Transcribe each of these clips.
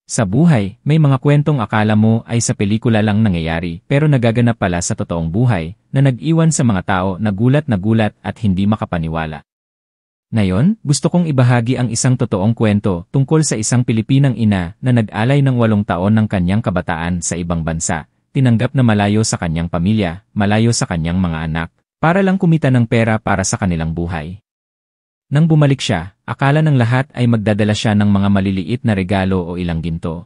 Sa buhay, may mga kwentong akala mo ay sa pelikula lang nangyayari pero nagaganap pala sa totoong buhay na nag-iwan sa mga tao na gulat at hindi makapaniwala. Ngayon, gusto kong ibahagi ang isang totoong kwento tungkol sa isang Pilipinang ina na nag-alay ng 8 taon ng kanyang kabataan sa ibang bansa, tinanggap na malayo sa kanyang pamilya, malayo sa kanyang mga anak, para lang kumita ng pera para sa kanilang buhay. Nang bumalik siya, akala ng lahat ay magdadala siya ng mga maliliit na regalo o ilang ginto.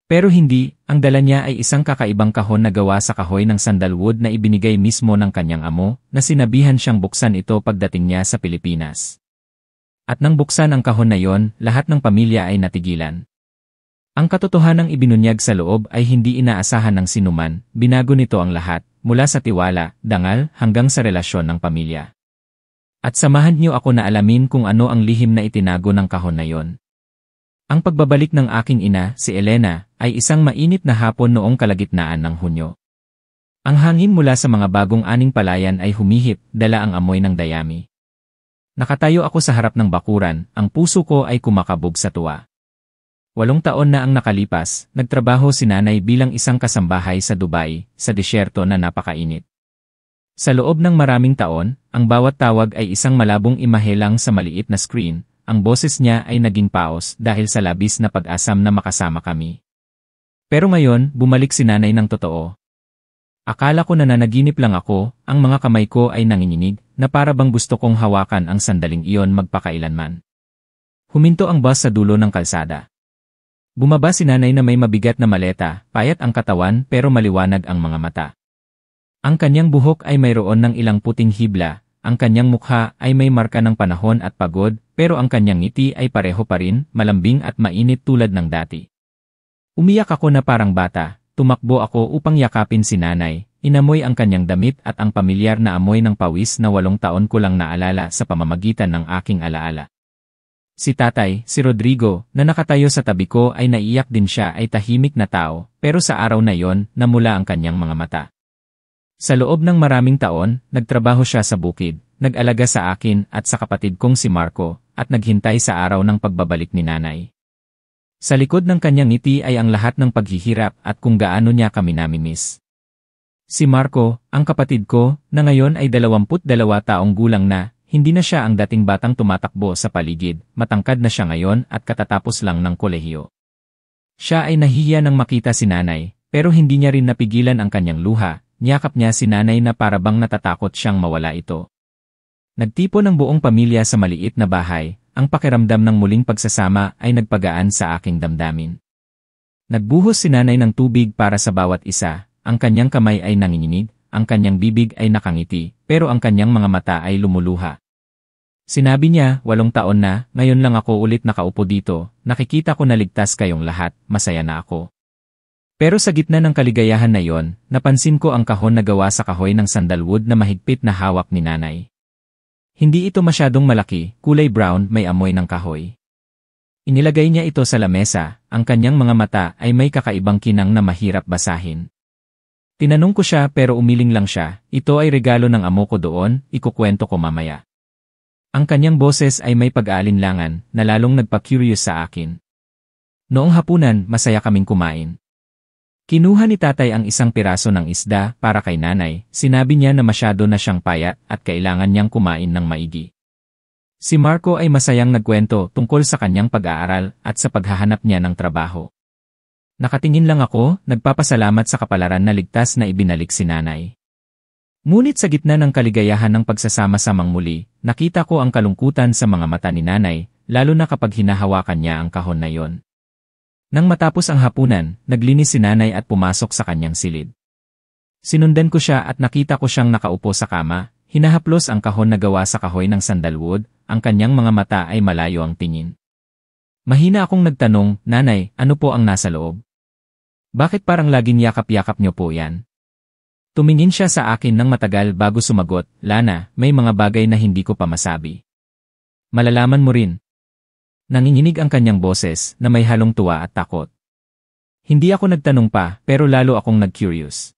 Pero hindi, ang dala niya ay isang kakaibang kahon na gawa sa kahoy ng sandalwood na ibinigay mismo ng kanyang amo, na sinabihan siyang buksan ito pagdating niya sa Pilipinas. At nang buksan ang kahon na yon, lahat ng pamilya ay natigilan. Ang katotohanang ibinunyag sa loob ay hindi inaasahan ng sinuman, binago nito ang lahat, mula sa tiwala, dangal, hanggang sa relasyon ng pamilya. At samahan niyo ako na alamin kung ano ang lihim na itinago ng kahon na yon. Ang pagbabalik ng aking ina, si Elena, ay isang mainit na hapon noong kalagitnaan ng Hunyo. Ang hangin mula sa mga bagong aning palayan ay humihip, dala ang amoy ng dayami. Nakatayo ako sa harap ng bakuran, ang puso ko ay kumakabog sa tuwa. 8 taon na ang nakalipas, nagtrabaho si nanay bilang isang kasambahay sa Dubai, sa disyerto na napakainit. Sa loob ng maraming taon, ang bawat tawag ay isang malabong imahe lang sa maliit na screen, ang boses niya ay naging paos dahil sa labis na pag-asam na makasama kami. Pero ngayon, bumalik si nanay ng totoo. Akala ko na nanaginip lang ako, ang mga kamay ko ay nanginginig, na para bang gusto kong hawakan ang sandaling iyon magpakailanman. Huminto ang bus sa dulo ng kalsada. Bumaba si nanay na may mabigat na maleta, payat ang katawan pero maliwanag ang mga mata. Ang kanyang buhok ay mayroon ng ilang puting hibla, ang kanyang mukha ay may marka ng panahon at pagod, pero ang kanyang ngiti ay pareho pa rin, malambing at mainit tulad ng dati. Umiyak ako na parang bata, tumakbo ako upang yakapin si nanay, inamoy ang kanyang damit at ang pamilyar na amoy ng pawis na 8 taon ko lang naalala sa pamamagitan ng aking alaala. Si tatay, si Rodrigo, na nakatayo sa tabi ko ay naiyak din siya ay tahimik na tao, pero sa araw na yon, namula ang kanyang mga mata. Sa loob ng maraming taon, nagtrabaho siya sa bukid, nag-alaga sa akin at sa kapatid kong si Marco, at naghintay sa araw ng pagbabalik ni nanay. Sa likod ng kanyang ngiti ay ang lahat ng paghihirap at kung gaano niya kami namimiss. Si Marco, ang kapatid ko, na ngayon ay 22 taong gulang na, hindi na siya ang dating batang tumatakbo sa paligid, matangkad na siya ngayon at katatapos lang ng kolehiyo. Siya ay nahihiya nang makita si nanay, pero hindi niya rin napigilan ang kanyang luha. Niyakap niya si nanay na parabang natatakot siyang mawala ito. Nagtipon ang buong pamilya sa maliit na bahay, ang pakiramdam ng muling pagsasama ay nagpagaan sa aking damdamin. Nagbuhos si nanay ng tubig para sa bawat isa, ang kanyang kamay ay nanginginig, ang kanyang bibig ay nakangiti, pero ang kanyang mga mata ay lumuluha. Sinabi niya, 8 taon na, ngayon lang ako ulit nakaupo dito, nakikita ko na ligtas kayong lahat, masaya na ako. Pero sa gitna ng kaligayahan na yon, napansin ko ang kahon na gawa sa kahoy ng sandalwood na mahigpit na hawak ni nanay. Hindi ito masyadong malaki, kulay brown, may amoy ng kahoy. Inilagay niya ito sa lamesa, ang kanyang mga mata ay may kakaibang kinang na mahirap basahin. Tinanong ko siya pero umiling lang siya, ito ay regalo ng amo ko doon, ikukwento ko mamaya. Ang kanyang boses ay may pag-aalinlangan, na lalong nagpa-curious sa akin. Noong hapunan, masaya kaming kumain. Kinuha ni tatay ang isang piraso ng isda para kay nanay, sinabi niya na masyado na siyang payat at kailangan niyang kumain ng maigi. Si Marco ay masayang nagkwento tungkol sa kanyang pag-aaral at sa paghahanap niya ng trabaho. Nakatingin lang ako, nagpapasalamat sa kapalaran na ligtas na ibinalik si nanay. Ngunit sa gitna ng kaligayahan ng pagsasama-samang muli, nakita ko ang kalungkutan sa mga mata ni nanay, lalo na kapag hinahawakan niya ang kahon na yon. Nang matapos ang hapunan, naglinis si nanay at pumasok sa kanyang silid. Sinundan ko siya at nakita ko siyang nakaupo sa kama, hinahaplos ang kahon na gawa sa kahoy ng sandalwood, ang kanyang mga mata ay malayo ang tingin. Mahina akong nagtanong, "Nanay, ano po ang nasa loob? Bakit parang laging yakap-yakap niyo po yan?" Tumingin siya sa akin ng matagal bago sumagot, "Lana, may mga bagay na hindi ko pa masabi. Malalaman mo rin." Nanginginig ang kanyang boses na may halong tuwa at takot. Hindi ako nagtanong pa, pero lalo akong nag-curious.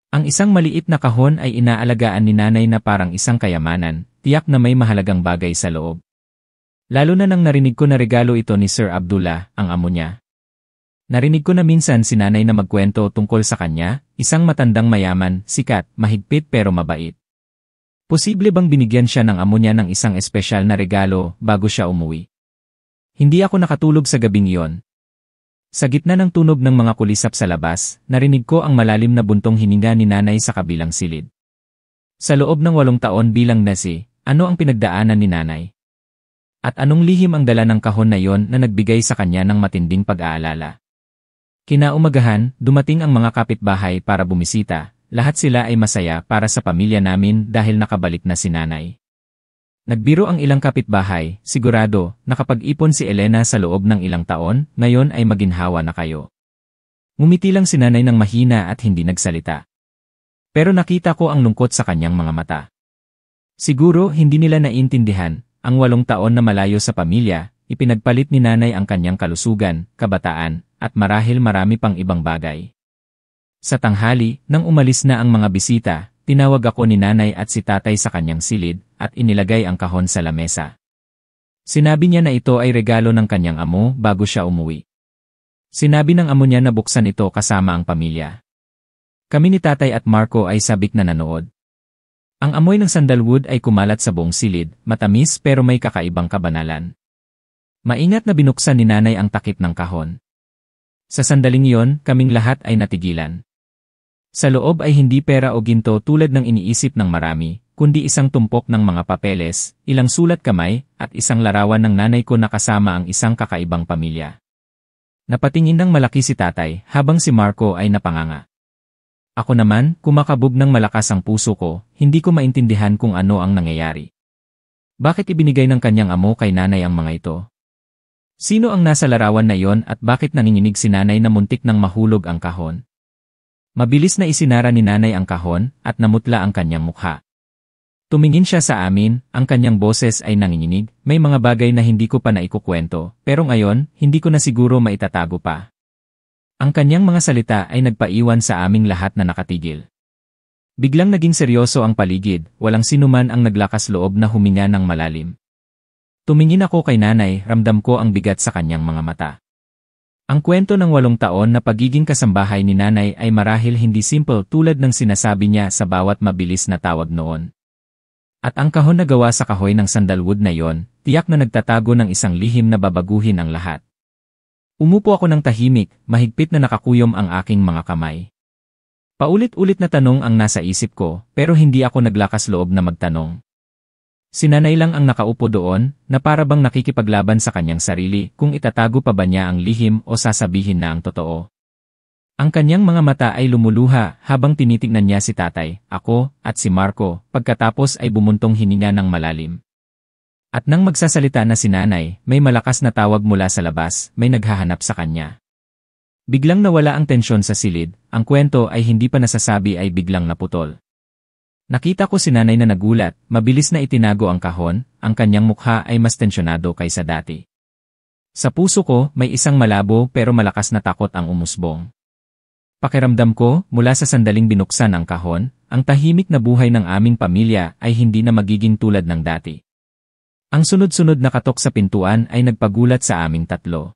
Ang isang maliit na kahon ay inaalagaan ni nanay na parang isang kayamanan, tiyak na may mahalagang bagay sa loob. Lalo na nang narinig ko na regalo ito ni Sir Abdullah, ang amo niya. Narinig ko na minsan si nanay na magkwento tungkol sa kanya, isang matandang mayaman, sikat, mahigpit pero mabait. Posible bang binigyan siya ng amo niya ng isang espesyal na regalo bago siya umuwi? Hindi ako nakatulog sa gabing iyon. Sa gitna ng tunog ng mga kulisap sa labas, narinig ko ang malalim na buntong hininga ni nanay sa kabilang silid. Sa loob ng 8 taon bilang nesi, ano ang pinagdaanan ni nanay? At anong lihim ang dala ng kahon na iyon na nagbigay sa kanya ng matinding pag-aalala? Kinaumagahan, dumating ang mga kapitbahay para bumisita. Lahat sila ay masaya para sa pamilya namin dahil nakabalik na si nanay. Nagbiro ang ilang kapitbahay, sigurado, nakapag-ipon si Elena sa loob ng ilang taon, ngayon ay maginhawa na kayo. Ngumiti lang si nanay ng mahina at hindi nagsalita. Pero nakita ko ang lungkot sa kanyang mga mata. Siguro hindi nila naiintindihan, ang 8 taon na malayo sa pamilya, ipinagpalit ni nanay ang kanyang kalusugan, kabataan, at marahil marami pang ibang bagay. Sa tanghali, nang umalis na ang mga bisita, tinawag ako ni nanay at si tatay sa kanyang silid, at inilagay ang kahon sa lamesa. Sinabi niya na ito ay regalo ng kanyang amo bago siya umuwi. Sinabi ng amo niya na buksan ito kasama ang pamilya. Kami ni tatay at Marco ay sabik na nanood. Ang amoy ng sandalwood ay kumalat sa buong silid, matamis pero may kakaibang kabanalan. Maingat na binuksan ni nanay ang takip ng kahon. Sa sandaling iyon, kaming lahat ay natigilan. Sa loob ay hindi pera o ginto tulad ng iniisip ng marami, kundi isang tumpok ng mga papeles, ilang sulat kamay, at isang larawan ng nanay ko na kasama ang isang kakaibang pamilya. Napatingin ng malaki si tatay, habang si Marco ay napanganga. Ako naman, kumakabog ng malakas ang puso ko, hindi ko maintindihan kung ano ang nangyayari. Bakit ibinigay ng kanyang amo kay nanay ang mga ito? Sino ang nasa larawan na iyon at bakit nanginginig si nanay na muntik nang mahulog ang kahon? Mabilis na isinara ni nanay ang kahon at namutla ang kanyang mukha. Tumingin siya sa amin, ang kanyang boses ay nanginginig, may mga bagay na hindi ko pa naikukwento, pero ngayon, hindi ko na siguro maitatago pa. Ang kanyang mga salita ay nagpaiwan sa aming lahat na nakatigil. Biglang naging seryoso ang paligid, walang sinuman ang naglakas loob na huminga ng malalim. Tumingin ako kay nanay, ramdam ko ang bigat sa kanyang mga mata. Ang kwento ng 8 taon na pagiging kasambahay ni nanay ay marahil hindi simple tulad ng sinasabi niya sa bawat mabilis na tawag noon. At ang kahon na gawa sa kahoy ng sandalwood na yon, tiyak na nagtatago ng isang lihim na babaguhin ang lahat. Umupo ako ng tahimik, mahigpit na nakakuyom ang aking mga kamay. Paulit-ulit na tanong ang nasa isip ko, pero hindi ako naglakas loob na magtanong. Si nanay lang ang nakaupo doon, na para bang nakikipaglaban sa kanyang sarili kung itatago pa ba niya ang lihim o sasabihin na ang totoo. Ang kanyang mga mata ay lumuluha habang tinitignan niya si tatay, ako, at si Marco, pagkatapos ay bumuntong hininga ng malalim. At nang magsasalita na si nanay, may malakas na tawag mula sa labas, may naghahanap sa kanya. Biglang nawala ang tensyon sa silid, ang kwento ay hindi pa nasasabi ay biglang naputol. Nakita ko si nanay na nagulat, mabilis na itinago ang kahon, ang kanyang mukha ay mas tensyonado kaysa dati. Sa puso ko, may isang malabo pero malakas na takot ang umusbong. Pakiramdam ko, mula sa sandaling binuksan ang kahon, ang tahimik na buhay ng aming pamilya ay hindi na magiging tulad ng dati. Ang sunod-sunod na katok sa pintuan ay nagpagulat sa aming tatlo.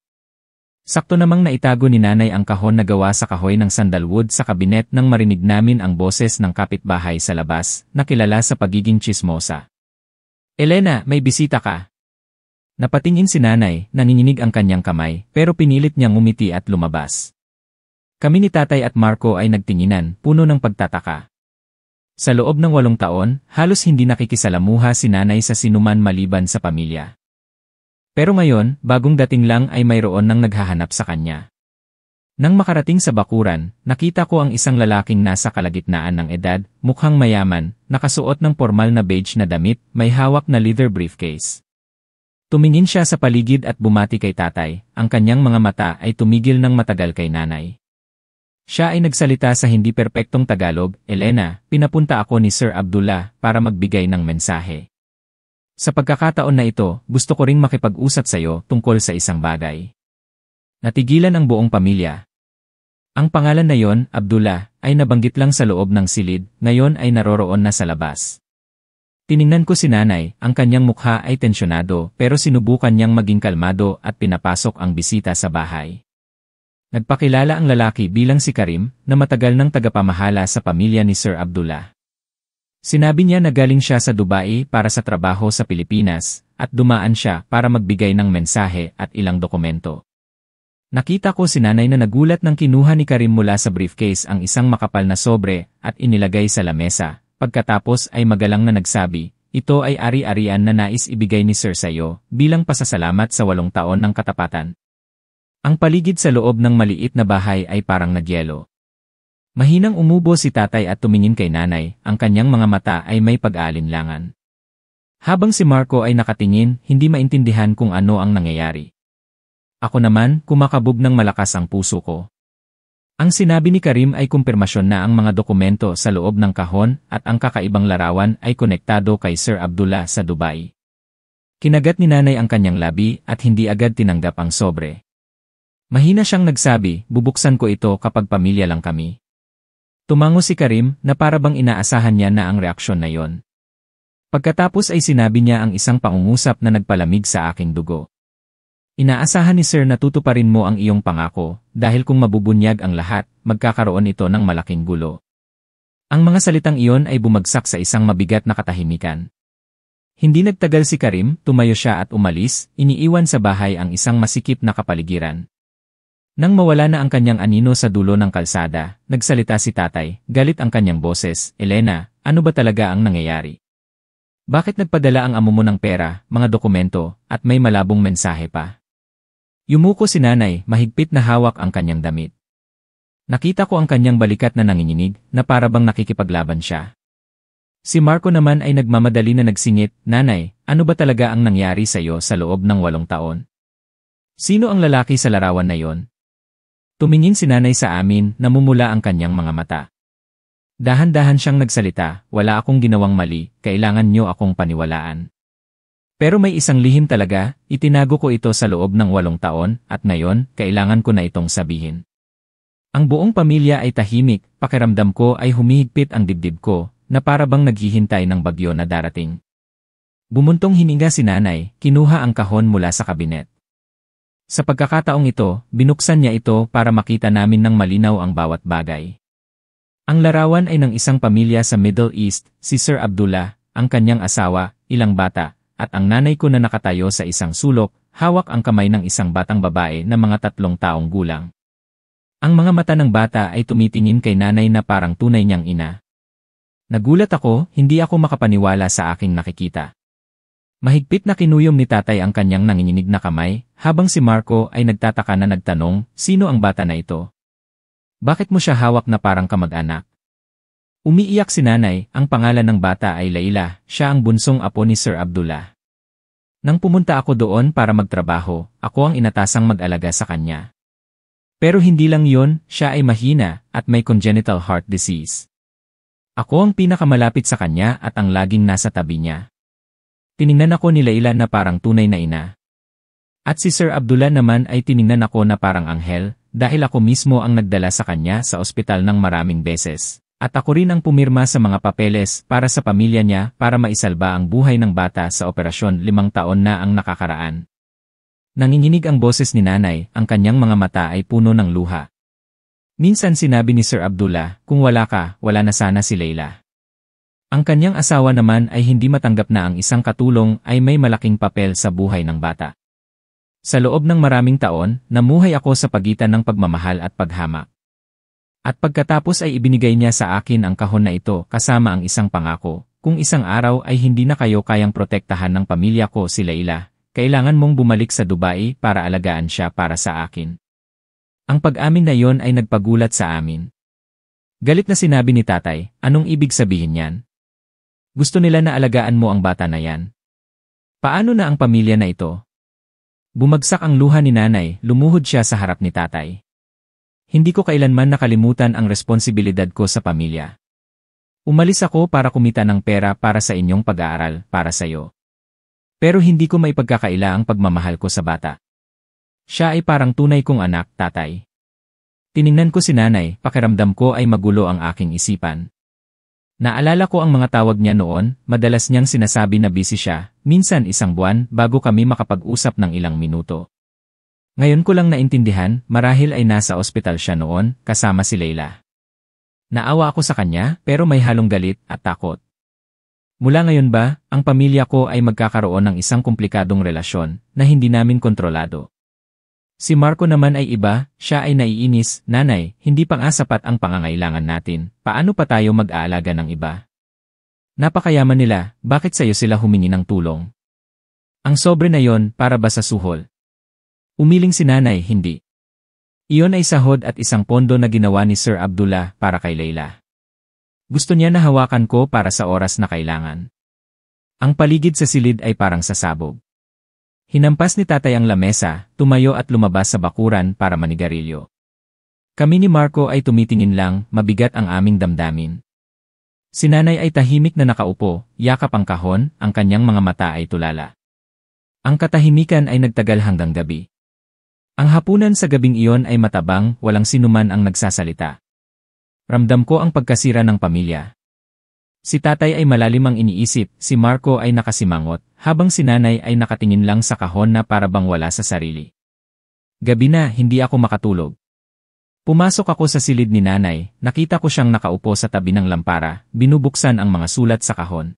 Sakto namang naitago ni nanay ang kahon na gawa sa kahoy ng sandalwood sa kabinet nang marinig namin ang boses ng kapitbahay sa labas, na kilala sa pagiging tsismosa. Elena, may bisita ka. Napatingin si nanay, nanginginig ang kanyang kamay, pero pinilit niyang umiti at lumabas. Kami ni tatay at Marco ay nagtinginan, puno ng pagtataka. Sa loob ng 8 taon, halos hindi nakikisalamuha si nanay sa sinuman maliban sa pamilya. Pero ngayon, bagong dating lang ay mayroon nang naghahanap sa kanya. Nang makarating sa bakuran, nakita ko ang isang lalaking nasa kalagitnaan ng edad, mukhang mayaman, nakasuot ng formal na beige na damit, may hawak na leather briefcase. Tumingin siya sa paligid at bumati kay tatay, ang kanyang mga mata ay tumigil ng matagal kay nanay. Siya ay nagsalita sa hindi perpektong Tagalog, Elena, pinapunta ako ni Sir Abdullah para magbigay ng mensahe. Sa pagkakataon na ito, gusto ko ring makipag-usap sa iyo tungkol sa isang bagay. Natigilan ang buong pamilya. Ang pangalan na yon, Abdullah, ay nabanggit lang sa loob ng silid, ngayon ay naroroon na sa labas. Tiningnan ko si nanay, ang kanyang mukha ay tensyonado pero sinubukan niyang maging kalmado at pinapasok ang bisita sa bahay. Nagpakilala ang lalaki bilang si Karim na matagal ng tagapamahala sa pamilya ni Sir Abdullah. Sinabi niya na galing siya sa Dubai para sa trabaho sa Pilipinas at dumaan siya para magbigay ng mensahe at ilang dokumento. Nakita ko si nanay na nagulat nang kinuha ni Karim mula sa briefcase ang isang makapal na sobre at inilagay sa lamesa. Pagkatapos ay magalang na nagsabi, ito ay ari-arian na nais ibigay ni Sir sayo bilang pasasalamat sa 8 taon ng katapatan. Ang paligid sa loob ng maliit na bahay ay parang nagyelo. Mahinang umubo si tatay at tumingin kay nanay, ang kanyang mga mata ay may pag-aalinlangan. Habang si Marco ay nakatingin, hindi maintindihan kung ano ang nangyayari. Ako naman, kumakabog ng malakas ang puso ko. Ang sinabi ni Karim ay kumpirmasyon na ang mga dokumento sa loob ng kahon at ang kakaibang larawan ay konektado kay Sir Abdullah sa Dubai. Kinagat ni nanay ang kanyang labi at hindi agad tinanggap ang sobre. Mahina siyang nagsabi, bubuksan ko ito kapag pamilya lang kami. Tumango si Karim na para bang inaasahan niya na ang reaksyon na yon. Pagkatapos ay sinabi niya ang isang pangungusap na nagpalamig sa aking dugo. Inaasahan ni Sir na tutuparin mo ang iyong pangako, dahil kung mabubunyag ang lahat, magkakaroon ito ng malaking gulo. Ang mga salitang iyon ay bumagsak sa isang mabigat na katahimikan. Hindi nagtagal si Karim, tumayo siya at umalis, iniiwan sa bahay ang isang masikip na kapaligiran. Nang mawala na ang kanyang anino sa dulo ng kalsada, nagsalita si tatay, galit ang kanyang boses, Elena, ano ba talaga ang nangyayari? Bakit nagpadala ang amo mo ng pera, mga dokumento, at may malabong mensahe pa? Yumuko si nanay, mahigpit na hawak ang kanyang damit. Nakita ko ang kanyang balikat na nanginginig, na para bang nakikipaglaban siya. Si Marco naman ay nagmamadali na nagsingit, Nanay, ano ba talaga ang nangyari sa iyo sa loob ng 8 taon? Sino ang lalaki sa larawan na yon? Tumingin si nanay sa amin, namumula ang kanyang mga mata. Dahan-dahan siyang nagsalita, wala akong ginawang mali, kailangan niyo akong paniwalaan. Pero may isang lihim talaga, itinago ko ito sa loob ng 8 taon, at ngayon, kailangan ko na itong sabihin. Ang buong pamilya ay tahimik, pakiramdam ko ay humihigpit ang dibdib ko, na para bang naghihintay ng bagyo na darating. Bumuntong hininga si nanay, kinuha ang kahon mula sa kabinet. Sa pagkakataong ito, binuksan niya ito para makita namin ng malinaw ang bawat bagay. Ang larawan ay ng isang pamilya sa Middle East, si Sir Abdullah, ang kanyang asawa, ilang bata, at ang nanay ko na nakatayo sa isang sulok, hawak ang kamay ng isang batang babae na mga 3 taong gulang. Ang mga mata ng bata ay tumitingin kay nanay na parang tunay niyang ina. Nagulat ako, hindi ako makapaniwala sa aking nakikita. Mahigpit na kinuyom ni tatay ang kanyang nanginginig na kamay, habang si Marco ay nagtataka na nagtanong, sino ang bata na ito? Bakit mo siya hawak na parang kamag-anak? Umiiyak si nanay, ang pangalan ng bata ay Layla, siya ang bunsong apo ni Sir Abdullah. Nang pumunta ako doon para magtrabaho, ako ang inatasang mag-alaga sa kanya. Pero hindi lang yon, siya ay mahina at may congenital heart disease. Ako ang pinakamalapit sa kanya at ang laging nasa tabi niya. Tiningnan ako ni Layla na parang tunay na ina. At si Sir Abdullah naman ay tiningnan ako na parang anghel, dahil ako mismo ang nagdala sa kanya sa ospital ng maraming beses. At ako rin ang pumirma sa mga papeles para sa pamilya niya para maisalba ang buhay ng bata sa operasyon 5 taon na ang nakakaraan. Nanginginig ang boses ni nanay, ang kanyang mga mata ay puno ng luha. Minsan sinabi ni Sir Abdullah, kung wala ka, wala na sana si Layla. Ang kanyang asawa naman ay hindi matanggap na ang isang katulong ay may malaking papel sa buhay ng bata. Sa loob ng maraming taon, namuhay ako sa pagitan ng pagmamahal at paghamak. At pagkatapos ay ibinigay niya sa akin ang kahon na ito kasama ang isang pangako, kung isang araw ay hindi na kayo kayang protektahan ng pamilya ko si Layla, kailangan mong bumalik sa Dubai para alagaan siya para sa akin. Ang pag-amin na yon ay nagpagulat sa amin. Galit na sinabi ni tatay, anong ibig sabihin yan? Gusto nila na alagaan mo ang bata na yan. Paano na ang pamilya na ito? Bumagsak ang luha ni nanay, lumuhod siya sa harap ni tatay. Hindi ko kailanman nakalimutan ang responsibilidad ko sa pamilya. Umalis ako para kumita ng pera para sa inyong pag-aaral, para sa iyo. Pero hindi ko maipagkakaila ang pagmamahal ko sa bata. Siya ay parang tunay kong anak, tatay. Tiningnan ko si nanay, pakiramdam ko ay magulo ang aking isipan. Naalala ko ang mga tawag niya noon, madalas niyang sinasabi na busy siya, minsan 1 buwan bago kami makapag-usap ng ilang minuto. Ngayon ko lang naintindihan, marahil ay nasa ospital siya noon, kasama si Leila. Naawa ako sa kanya, pero may halong galit at takot. Mula ngayon ba, ang pamilya ko ay magkakaroon ng isang komplikadong relasyon na hindi namin kontrolado. Si Marco naman ay iba, siya ay naiinis, nanay, hindi pa nga sapat ang pangangailangan natin, paano pa tayo mag-aalaga ng iba? Napakayaman nila, bakit sa'yo sila humingi ng tulong? Ang sobre na yon, para ba sa suhol? Umiling si nanay, hindi. Iyon ay sahod at isang pondo na ginawa ni Sir Abdullah para kay Leila. Gusto niya na hawakan ko para sa oras na kailangan. Ang paligid sa silid ay parang sasabog. Hinampas ni tatay ang lamesa, tumayo at lumabas sa bakuran para manigarilyo. Kami ni Marco ay tumitingin lang, mabigat ang aming damdamin. Si nanay ay tahimik na nakaupo, yakap ang kahon, ang kanyang mga mata ay tulala. Ang katahimikan ay nagtagal hanggang gabi. Ang hapunan sa gabing iyon ay matabang, walang sinuman ang nagsasalita. Ramdam ko ang pagkasira ng pamilya. Si tatay ay malalim ang iniisip, si Marco ay nakasimangot, habang si nanay ay nakatingin lang sa kahon na para bang wala sa sarili. Gabi na, hindi ako makatulog. Pumasok ako sa silid ni nanay, nakita ko siyang nakaupo sa tabi ng lampara, binubuksan ang mga sulat sa kahon.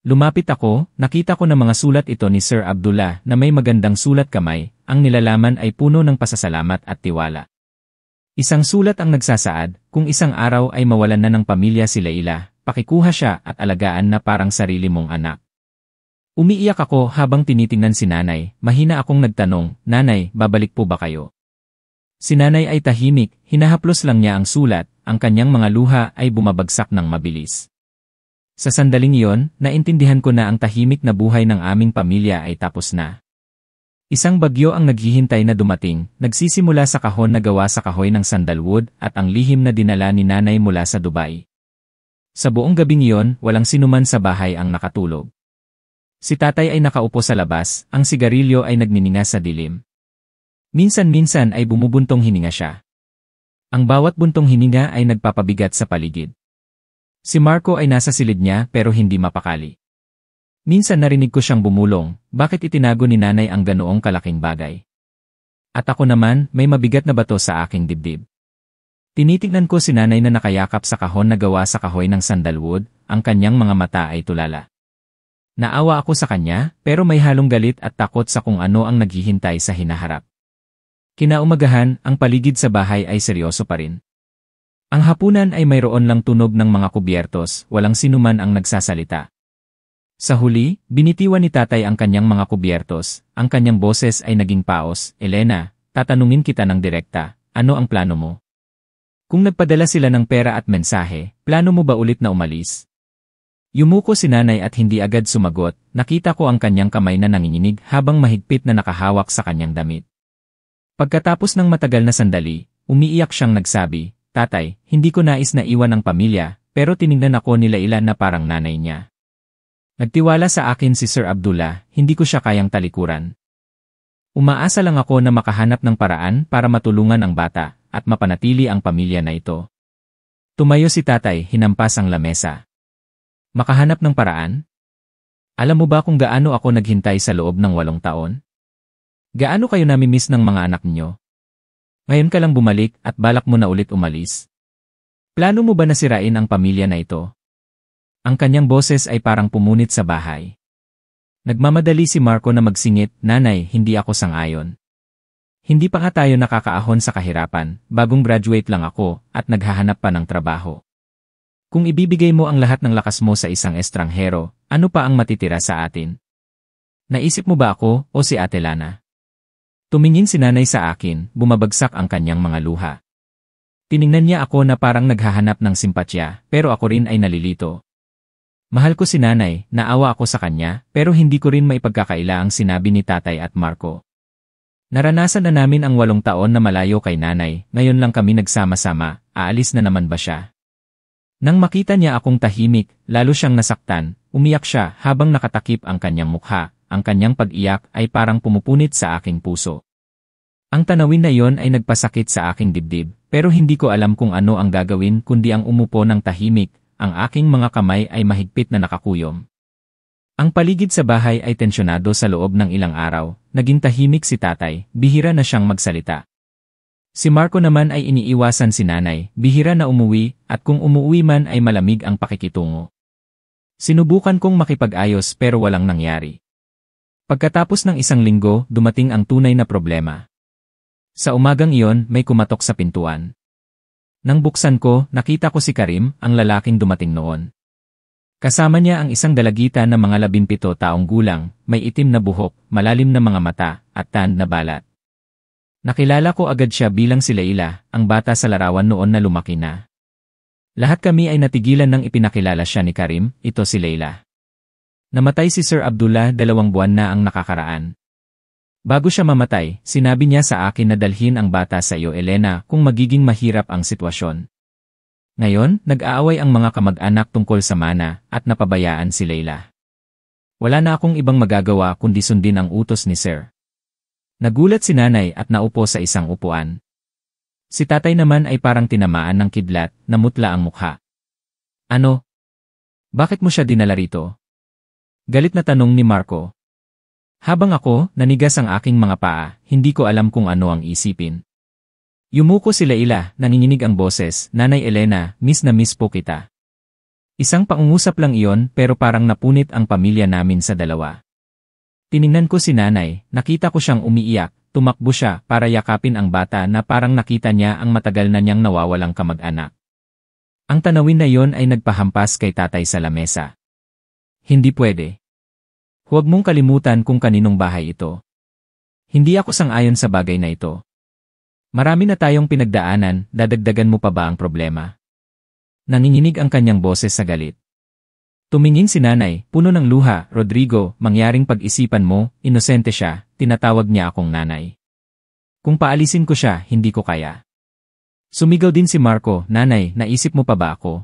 Lumapit ako, nakita ko na mga sulat ito ni Sir Abdullah na may magandang sulat kamay, ang nilalaman ay puno ng pasasalamat at tiwala. Isang sulat ang nagsasaad, kung isang araw ay mawalan na ng pamilya si Leila, pakikuha siya at alagaan na parang sarili mong anak. Umiiyak ako habang tinitingnan si nanay, mahina akong nagtanong, nanay, babalik po ba kayo? Si nanay ay tahimik, hinahaplos lang niya ang sulat, ang kanyang mga luha ay bumabagsak ng mabilis. Sa sandaling iyon, naintindihan ko na ang tahimik na buhay ng aming pamilya ay tapos na. Isang bagyo ang naghihintay na dumating, nagsisimula sa kahon na gawa sa kahoy ng sandalwood at ang lihim na dinala ni nanay mula sa Dubai. Sa buong gabing iyon, walang sinuman sa bahay ang nakatulog. Si tatay ay nakaupo sa labas, ang sigarilyo ay nagnininga sa dilim. Minsan-minsan ay bumubuntong hininga siya. Ang bawat buntong hininga ay nagpapabigat sa paligid. Si Marco ay nasa silid niya pero hindi mapakali. Minsan narinig ko siyang bumulong, bakit itinago ni nanay ang ganoong kalaking bagay? At ako naman, may mabigat na bato sa aking dibdib. Tinitignan ko si nanay na nakayakap sa kahon na gawa sa kahoy ng sandalwood, ang kanyang mga mata ay tulala. Naawa ako sa kanya, pero may halong galit at takot sa kung ano ang naghihintay sa hinaharap. Kinaumagahan, ang paligid sa bahay ay seryoso pa rin. Ang hapunan ay mayroon lang tunog ng mga kubyertos, walang sinuman ang nagsasalita. Sa huli, binitiwan ni tatay ang kanyang mga kubyertos, ang kanyang boses ay naging paos, Elena, tatanungin kita ng direkta, ano ang plano mo? Kung nagpadala sila ng pera at mensahe, plano mo ba ulit na umalis? Yumuko si nanay at hindi agad sumagot, nakita ko ang kanyang kamay na nanginginig habang mahigpit na nakahawak sa kanyang damit. Pagkatapos ng matagal na sandali, umiiyak siyang nagsabi, Tatay, hindi ko nais na iwan ang pamilya, pero tiningnan ako ni Leila na parang nanay niya. Nagtiwala sa akin si Sir Abdullah, hindi ko siya kayang talikuran. Umaasa lang ako na makahanap ng paraan para matulungan ang bata at mapanatili ang pamilya na ito. Tumayo si tatay, hinampas ang lamesa. Makahanap ng paraan? Alam mo ba kung gaano ako naghintay sa loob ng 8 taon? Gaano kayo namimiss ng mga anak niyo? Ngayon ka lang bumalik at balak mo na ulit umalis. Plano mo ba na sirain ang pamilya na ito? Ang kanyang boses ay parang pumunit sa bahay. Nagmamadali si Marco na magsingit, Nanay, hindi ako sang-ayon. Hindi pa nga tayo nakakaahon sa kahirapan, bagong graduate lang ako at naghahanap pa ng trabaho. Kung ibibigay mo ang lahat ng lakas mo sa isang estranghero, ano pa ang matitira sa atin? Naisip mo ba ako o si Ate Lana? Tumingin si nanay sa akin, bumabagsak ang kanyang mga luha. Tiningnan niya ako na parang naghahanap ng simpatya, pero ako rin ay nalilito. Mahal ko si nanay, naawa ako sa kanya, pero hindi ko rin maipagkakaila ang sinabi ni tatay at Marco. Naranasan na namin ang 8 taon na malayo kay nanay, ngayon lang kami nagsama-sama, aalis na naman ba siya? Nang makita niya akong tahimik, lalo siyang nasaktan, umiyak siya habang nakatakip ang kanyang mukha. Ang kanyang pag-iyak ay parang pumupunit sa aking puso. Ang tanawin na iyon ay nagpasakit sa aking dibdib, pero hindi ko alam kung ano ang gagawin kundi ang umupo ng tahimik, ang aking mga kamay ay mahigpit na nakakuyom. Ang paligid sa bahay ay tensyonado sa loob ng ilang araw, naging tahimik si tatay, bihira na siyang magsalita. Si Marco naman ay iniiwasan si nanay, bihira na umuwi, at kung umuwi man ay malamig ang pakikitungo. Sinubukan kong makipag-ayos pero walang nangyari. Pagkatapos ng isang linggo, dumating ang tunay na problema. Sa umagang iyon, may kumatok sa pintuan. Nang buksan ko, nakita ko si Karim, ang lalaking dumating noon. Kasama niya ang isang dalagita na mga 17 taong gulang, may itim na buhok, malalim na mga mata, at tanned na balat. Nakilala ko agad siya bilang si Leila, ang bata sa larawan noon na lumaki na. Lahat kami ay natigilan nang ipinakilala siya ni Karim, ito si Leila. Namatay si Sir Abdullah 2 buwan na ang nakakaraan. Bago siya mamatay, sinabi niya sa akin na dalhin ang bata sa iyo Elena kung magiging mahirap ang sitwasyon. Ngayon, nag-aaway ang mga kamag-anak tungkol sa mana at napabayaan si Leila. Wala na akong ibang magagawa kundi sundin ang utos ni Sir. Nagulat si nanay at naupo sa isang upuan. Si tatay naman ay parang tinamaan ng kidlat, namutla ang mukha. Ano? Bakit mo siya dinala rito? Galit na tanong ni Marco. Habang ako, nanigas ang aking mga paa, hindi ko alam kung ano ang isipin. Yumuko si Leila, nanginginig ang boses, Nanay Elena, miss na miss po kita. Isang pangungusap lang iyon pero parang napunit ang pamilya namin sa dalawa. Tiningnan ko si nanay, nakita ko siyang umiiyak, tumakbo siya para yakapin ang bata na parang nakita niya ang matagal na niyang nawawalang kamag-anak. Ang tanawin na iyon ay nagpahampas kay tatay sa lamesa. Hindi pwede. Huwag mong kalimutan kung kaninong bahay ito. Hindi ako sang-ayon sa bagay na ito. Marami na tayong pinagdaanan, dadagdagan mo pa ba ang problema? Nanginginig ang kanyang boses sa galit. Tumingin si nanay, puno ng luha, Rodrigo, mangyaring pag-isipan mo, inosente siya, tinatawag niya akong nanay. Kung paalisin ko siya, hindi ko kaya. Sumigaw din si Marco, Nanay, naisip mo pa ba ako?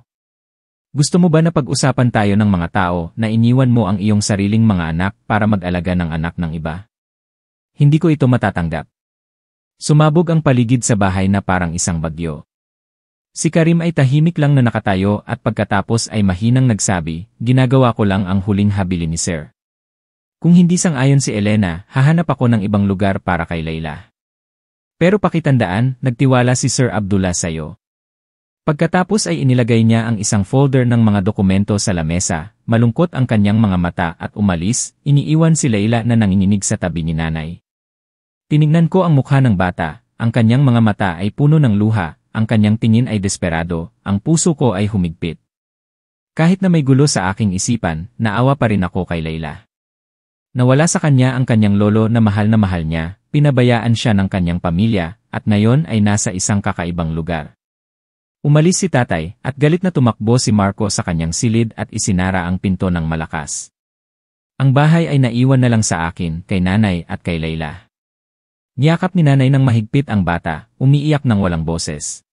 Gusto mo ba na pag-usapan tayo ng mga tao na iniwan mo ang iyong sariling mga anak para mag-alaga ng anak ng iba? Hindi ko ito matatanggap. Sumabog ang paligid sa bahay na parang isang bagyo. Si Karim ay tahimik lang na nakatayo at pagkatapos ay mahinang nagsabi, ginagawa ko lang ang huling habilin ni Sir. Kung hindi sang-ayon si Elena, hahanap ako ng ibang lugar para kay Leila. Pero pakitandaan, nagtiwala si Sir Abdullah sa'yo. Pagkatapos ay inilagay niya ang isang folder ng mga dokumento sa lamesa, malungkot ang kanyang mga mata at umalis, iniiwan si Leila na nanginginig sa tabi ni nanay. Tinignan ko ang mukha ng bata, ang kanyang mga mata ay puno ng luha, ang kanyang tingin ay desperado, ang puso ko ay humigpit. Kahit na may gulo sa aking isipan, naawa pa rin ako kay Leila. Nawala sa kanya ang kanyang lolo na mahal niya, pinabayaan siya ng kanyang pamilya, at ngayon ay nasa isang kakaibang lugar. Umalis si tatay, at galit na tumakbo si Marco sa kanyang silid at isinara ang pinto ng malakas. Ang bahay ay naiwan na lang sa akin, kay nanay at kay Leila. Niyakap ni nanay ng mahigpit ang bata, umiiyak ng walang boses.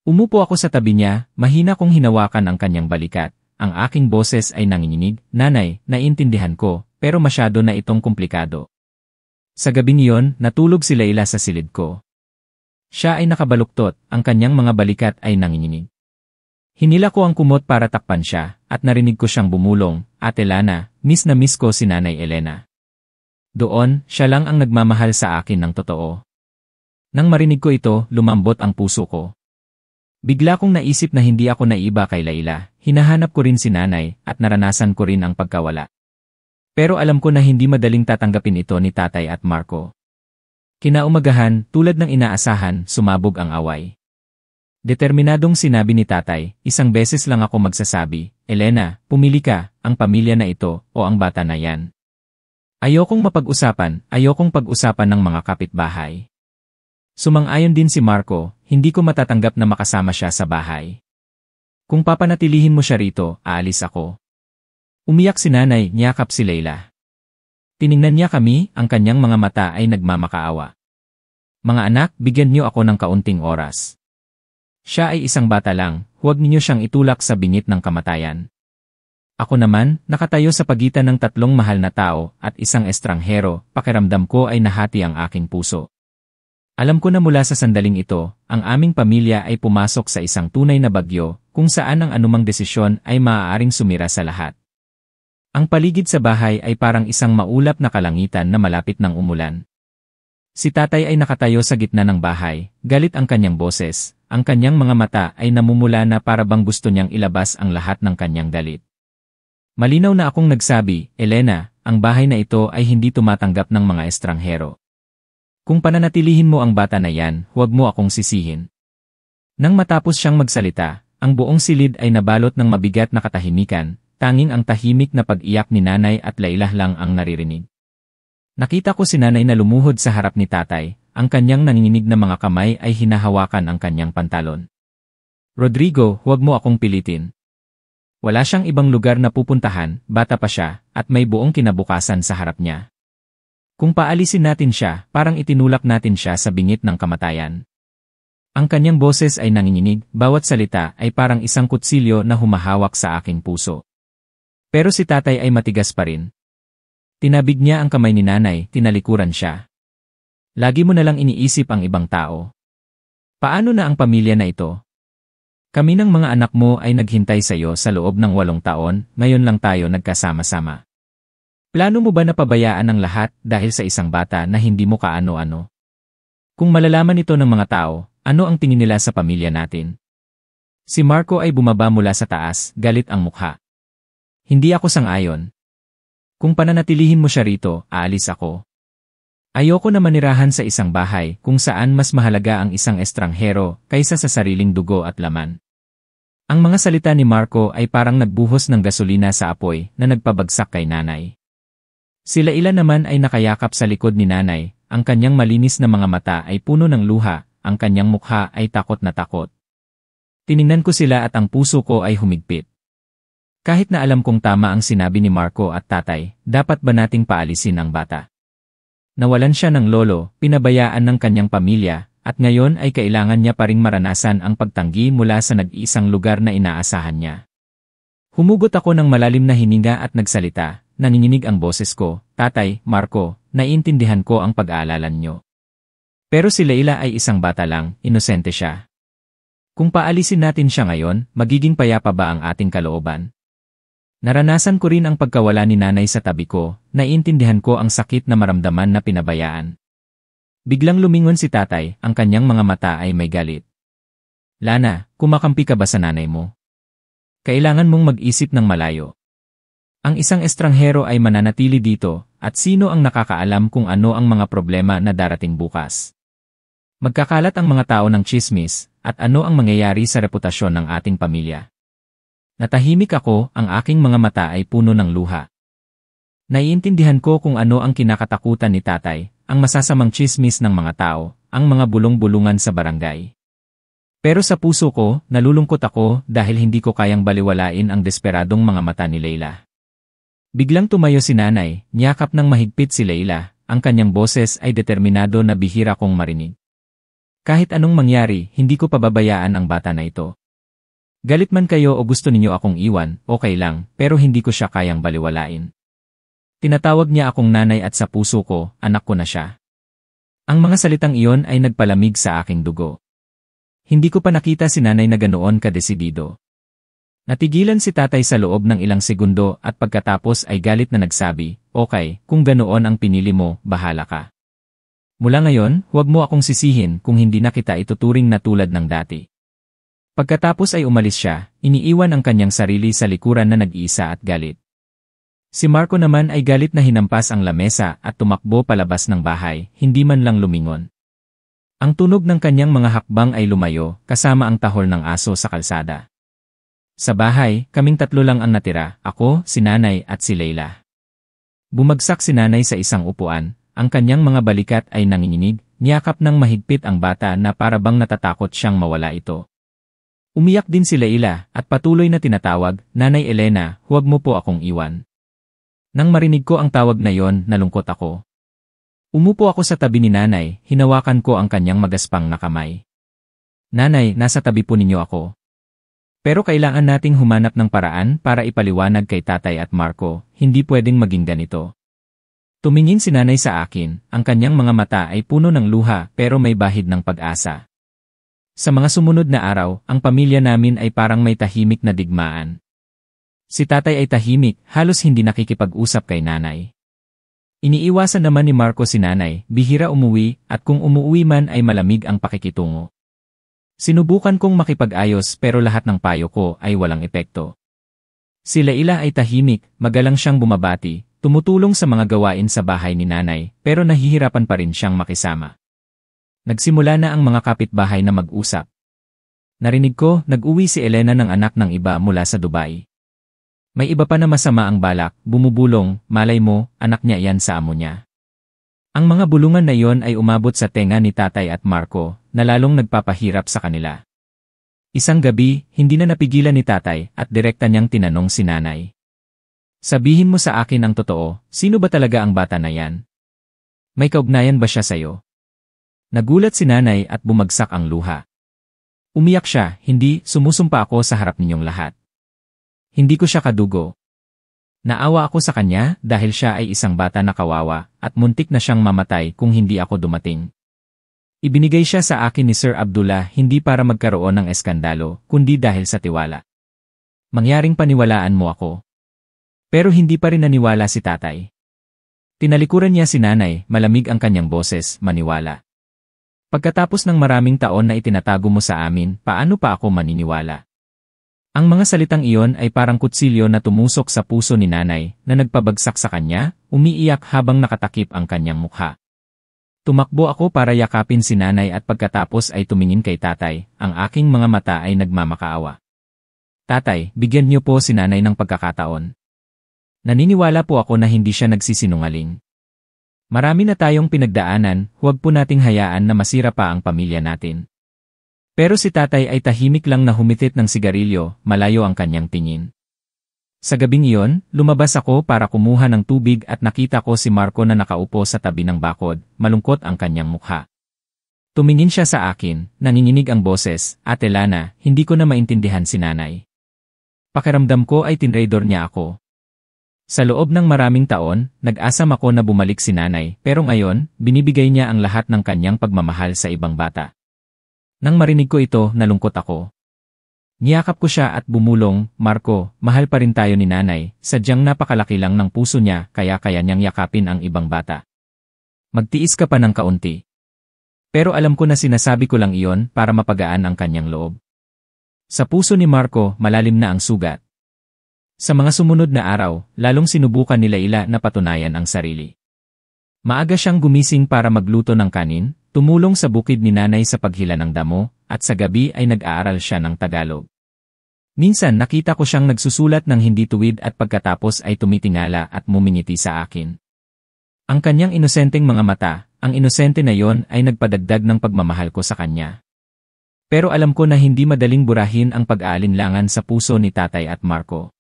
Umupo ako sa tabi niya, mahina kong hinawakan ang kanyang balikat. Ang aking boses ay nanginginig, Nanay, naiintindihan ko, pero masyado na itong komplikado. Sa gabing iyon, natulog si Leila sa silid ko. Siya ay nakabaluktot, ang kanyang mga balikat ay nanginginig. Hinila ko ang kumot para takpan siya, at narinig ko siyang bumulong, Ate Lana, miss na miss ko si Nanay Elena. Doon, siya lang ang nagmamahal sa akin ng totoo. Nang marinig ko ito, lumambot ang puso ko. Bigla kong naisip na hindi ako naiba kay Leila, hinahanap ko rin si nanay at naranasan ko rin ang pagkawala. Pero alam ko na hindi madaling tatanggapin ito ni tatay at Marco. Kinaumagahan, tulad ng inaasahan, sumabog ang away. Determinadong sinabi ni tatay, isang beses lang ako magsasabi, Elena, pumili ka, ang pamilya na ito o ang bata na yan. Ayokong pag-usapan ng mga kapitbahay. Sumang-ayon din si Marco, hindi ko matatanggap na makasama siya sa bahay. Kung papanatilihin mo siya rito, aalis ako. Umiyak si nanay, niyakap si Leila. Tiningnan niya kami, ang kanyang mga mata ay nagmamakaawa. Mga anak, bigyan niyo ako ng kaunting oras. Siya ay isang bata lang, huwag niyo siyang itulak sa bingit ng kamatayan. Ako naman, nakatayo sa pagitan ng tatlong mahal na tao at isang estranghero, pakiramdam ko ay nahati ang aking puso. Alam ko na mula sa sandaling ito, ang aming pamilya ay pumasok sa isang tunay na bagyo, kung saan ang anumang desisyon ay maaaring sumira sa lahat. Ang paligid sa bahay ay parang isang maulap na kalangitan na malapit ng umulan. Si tatay ay nakatayo sa gitna ng bahay, galit ang kanyang boses, ang kanyang mga mata ay namumula na para bang gusto niyang ilabas ang lahat ng kanyang galit. Malinaw na akong nagsabi, Elena, ang bahay na ito ay hindi tumatanggap ng mga estranghero. Kung pananatilihin mo ang bata na yan, huwag mo akong sisihin. Nang matapos siyang magsalita, ang buong silid ay nabalot ng mabigat na katahimikan, tanging ang tahimik na pag-iyak ni nanay at Layla lang ang naririnig. Nakita ko si nanay na lumuhod sa harap ni tatay, ang kanyang nanginginig na mga kamay ay hinahawakan ang kanyang pantalon. Rodrigo, huwag mo akong pilitin. Wala siyang ibang lugar na pupuntahan, bata pa siya, at may buong kinabukasan sa harap niya. Kung paalisin natin siya, parang itinulak natin siya sa bingit ng kamatayan. Ang kanyang boses ay nanginginig, bawat salita ay parang isang kutsilyo na humahawak sa aking puso. Pero si tatay ay matigas pa rin. Tinabig niya ang kamay ni nanay, tinalikuran siya. Lagi mo nalang iniisip ang ibang tao. Paano na ang pamilya na ito? Kami ng mga anak mo ay naghintay sa iyo sa loob ng 8 taon, ngayon lang tayo nagkasama-sama. Plano mo ba na pabayaan ang lahat dahil sa isang bata na hindi mo kaano-ano? Kung malalaman ito ng mga tao, ano ang tingin nila sa pamilya natin? Si Marco ay bumaba mula sa taas, galit ang mukha. Hindi ako sang-ayon. Kung pananatilihin mo siya rito, aalis ako. Ayoko na manirahan sa isang bahay kung saan mas mahalaga ang isang estranghero kaysa sa sariling dugo at laman. Ang mga salita ni Marco ay parang nagbuhos ng gasolina sa apoy na nagpabagsak kay nanay. Si Layla naman ay nakayakap sa likod ni nanay, ang kanyang malinis na mga mata ay puno ng luha, ang kanyang mukha ay takot na takot. Tiningnan ko sila at ang puso ko ay humigpit. Kahit na alam kong tama ang sinabi ni Marco at tatay, dapat ba nating paalisin ang bata? Nawalan siya ng lolo, pinabayaan ng kanyang pamilya, at ngayon ay kailangan niya pa ring maranasan ang pagtanggi mula sa nag-iisang lugar na inaasahan niya. Humugot ako ng malalim na hininga at nagsalita, nanginginig ang boses ko, Tatay, Marco, naiintindihan ko ang pag-aalalan niyo. Pero si Layla ay isang bata lang, inosente siya. Kung paalisin natin siya ngayon, magiging payapa ba ang ating kalooban? Naranasan ko rin ang pagkawala ni nanay sa tabi ko, naiintindihan ko ang sakit na maramdaman na pinabayaan. Biglang lumingon si tatay, ang kanyang mga mata ay may galit. Lana, kumakampi ka ba sa nanay mo? Kailangan mong mag-isip ng malayo. Ang isang estranghero ay mananatili dito, at sino ang nakakaalam kung ano ang mga problema na darating bukas? Magkakalat ang mga tao ng tsismis, at ano ang mangyayari sa reputasyon ng ating pamilya? Natahimik ako, ang aking mga mata ay puno ng luha. Naiintindihan ko kung ano ang kinakatakutan ni tatay, ang masasamang tsismis ng mga tao, ang mga bulong-bulungan sa barangay. Pero sa puso ko, nalulungkot ako dahil hindi ko kayang baliwalain ang desperadong mga mata ni Layla. Biglang tumayo si nanay, niyakap ng mahigpit si Layla, ang kanyang boses ay determinado na bihira kong marinig. Kahit anong mangyari, hindi ko pababayaan ang bata na ito. Galit man kayo o gusto ninyo akong iwan, okay lang, pero hindi ko siya kayang baliwalain. Tinatawag niya akong nanay at sa puso ko, anak ko na siya. Ang mga salitang iyon ay nagpalamig sa aking dugo. Hindi ko pa nakita si nanay na ganoon kadesidido. Natigilan si tatay sa loob ng ilang segundo at pagkatapos ay galit na nagsabi, okay, kung ganoon ang pinili mo, bahala ka. Mula ngayon, huwag mo akong sisihin kung hindi na kita ituturing na tulad ng dati. Pagkatapos ay umalis siya, iniiwan ang kanyang sarili sa likuran na nag-iisa at galit. Si Marco naman ay galit na hinampas ang lamesa at tumakbo palabas ng bahay, hindi man lang lumingon. Ang tunog ng kanyang mga hakbang ay lumayo, kasama ang tahol ng aso sa kalsada. Sa bahay, kaming tatlo lang ang natira, ako, si nanay at si Layla. Bumagsak si nanay sa isang upuan, ang kanyang mga balikat ay nanginginig, niyakap ng mahigpit ang bata na para bang natatakot siyang mawala ito. Umiyak din si Layla at patuloy na tinatawag, Nanay Elena, huwag mo po akong iwan. Nang marinig ko ang tawag na yon, nalungkot ako. Umupo ako sa tabi ni nanay, hinawakan ko ang kanyang magaspang na kamay. Nanay, nasa tabi po ninyo ako. Pero kailangan nating humanap ng paraan para ipaliwanag kay tatay at Marco, hindi pwedeng maging ganito. Tumingin si nanay sa akin, ang kanyang mga mata ay puno ng luha pero may bahid ng pag-asa. Sa mga sumunod na araw, ang pamilya namin ay parang may tahimik na digmaan. Si tatay ay tahimik, halos hindi nakikipag-usap kay nanay. Iniiwasan naman ni Marco si nanay, bihira umuwi, at kung umuwi man ay malamig ang pakikitungo. Sinubukan kong makipag-ayos pero lahat ng payo ko ay walang epekto. Si Leila ay tahimik, magalang siyang bumabati, tumutulong sa mga gawain sa bahay ni nanay, pero nahihirapan pa rin siyang makisama. Nagsimula na ang mga kapitbahay na mag-usap. Narinig ko, nag-uwi si Elena ng anak ng iba mula sa Dubai. May iba pa na masama ang balak, bumubulong, malay mo, anak niya yan sa amo niya. Ang mga bulungan na iyon ay umabot sa tenga ni tatay at Marco, na lalong nagpapahirap sa kanila. Isang gabi, hindi na napigilan ni tatay at direkta niyang tinanong si nanay. Sabihin mo sa akin ang totoo, sino ba talaga ang bata na yan? May kaugnayan ba siya sa'yo? Nagulat si nanay at bumagsak ang luha. Umiyak siya, hindi, sumusumpa ako sa harap ninyong lahat. Hindi ko siya kadugo. Naawa ako sa kanya dahil siya ay isang bata na kawawa at muntik na siyang mamatay kung hindi ako dumating. Ibinigay siya sa akin ni Sir Abdullah hindi para magkaroon ng eskandalo, kundi dahil sa tiwala. Mangyaring paniwalaan mo ako. Pero hindi pa rin naniwala si tatay. Tinalikuran niya si nanay, malamig ang kanyang boses, maniwala. Pagkatapos ng maraming taon na itinatago mo sa amin, paano pa ako maniniwala? Ang mga salitang iyon ay parang kutsilyo na tumusok sa puso ni nanay na nagpabagsak sa kanya, umiiyak habang nakatakip ang kanyang mukha. Tumakbo ako para yakapin si nanay at pagkatapos ay tumingin kay tatay, ang aking mga mata ay nagmamakaawa. Tatay, bigyan niyo po si nanay ng pagkakataon. Naniniwala po ako na hindi siya nagsisinungaling. Marami na tayong pinagdaanan, huwag po nating hayaan na masira pa ang pamilya natin. Pero si tatay ay tahimik lang na humitit ng sigarilyo, malayo ang kanyang tingin. Sa gabing iyon, lumabas ako para kumuha ng tubig at nakita ko si Marco na nakaupo sa tabi ng bakod, malungkot ang kanyang mukha. Tumingin siya sa akin, nanginginig ang boses, Ate Lana, hindi ko na maintindihan si nanay. Pakiramdam ko ay tinraidor niya ako. Sa loob ng maraming taon, nag-asam ako na bumalik si nanay, pero ngayon, binibigay niya ang lahat ng kanyang pagmamahal sa ibang bata. Nang marinig ko ito, nalungkot ako. Niyakap ko siya at bumulong, Marco, mahal pa rin tayo ni nanay, sadyang napakalaki lang ng puso niya kaya niyang yakapin ang ibang bata. Magtiis ka pa ng kaunti. Pero alam ko na sinasabi ko lang iyon para mapagaan ang kanyang loob. Sa puso ni Marco, malalim na ang sugat. Sa mga sumunod na araw, lalong sinubukan ni Leila na patunayan ang sarili. Maaga siyang gumising para magluto ng kanin, tumulong sa bukid ni nanay sa paghila ng damo, at sa gabi ay nag-aaral siya ng Tagalog. Minsan nakita ko siyang nagsusulat ng hindi tuwid at pagkatapos ay tumitingala at mumingiti sa akin. Ang kanyang inosenteng mga mata, ang inosente na yon ay nagpadagdag ng pagmamahal ko sa kanya. Pero alam ko na hindi madaling burahin ang pag-aalinlangan sa puso ni tatay at Marco.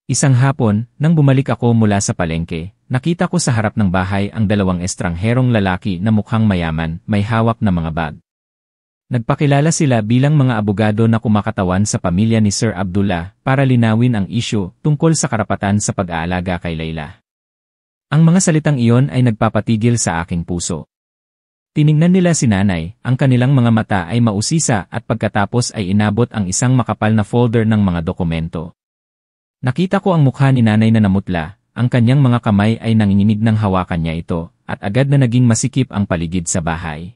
Isang hapon, nang bumalik ako mula sa palengke, nakita ko sa harap ng bahay ang dalawang estrangherong lalaki na mukhang mayaman, may hawak na mga bag. Nagpakilala sila bilang mga abogado na kumakatawan sa pamilya ni Sir Abdullah para linawin ang isyu tungkol sa karapatan sa pag-aalaga kay Leila. Ang mga salitang iyon ay nagpapatigil sa aking puso. Tiningnan nila si nanay, ang kanilang mga mata ay mausisa at pagkatapos ay inabot ang isang makapal na folder ng mga dokumento. Nakita ko ang mukha ni nanay na namutla, ang kanyang mga kamay ay nanginginig ng hawakan niya ito, at agad na naging masikip ang paligid sa bahay.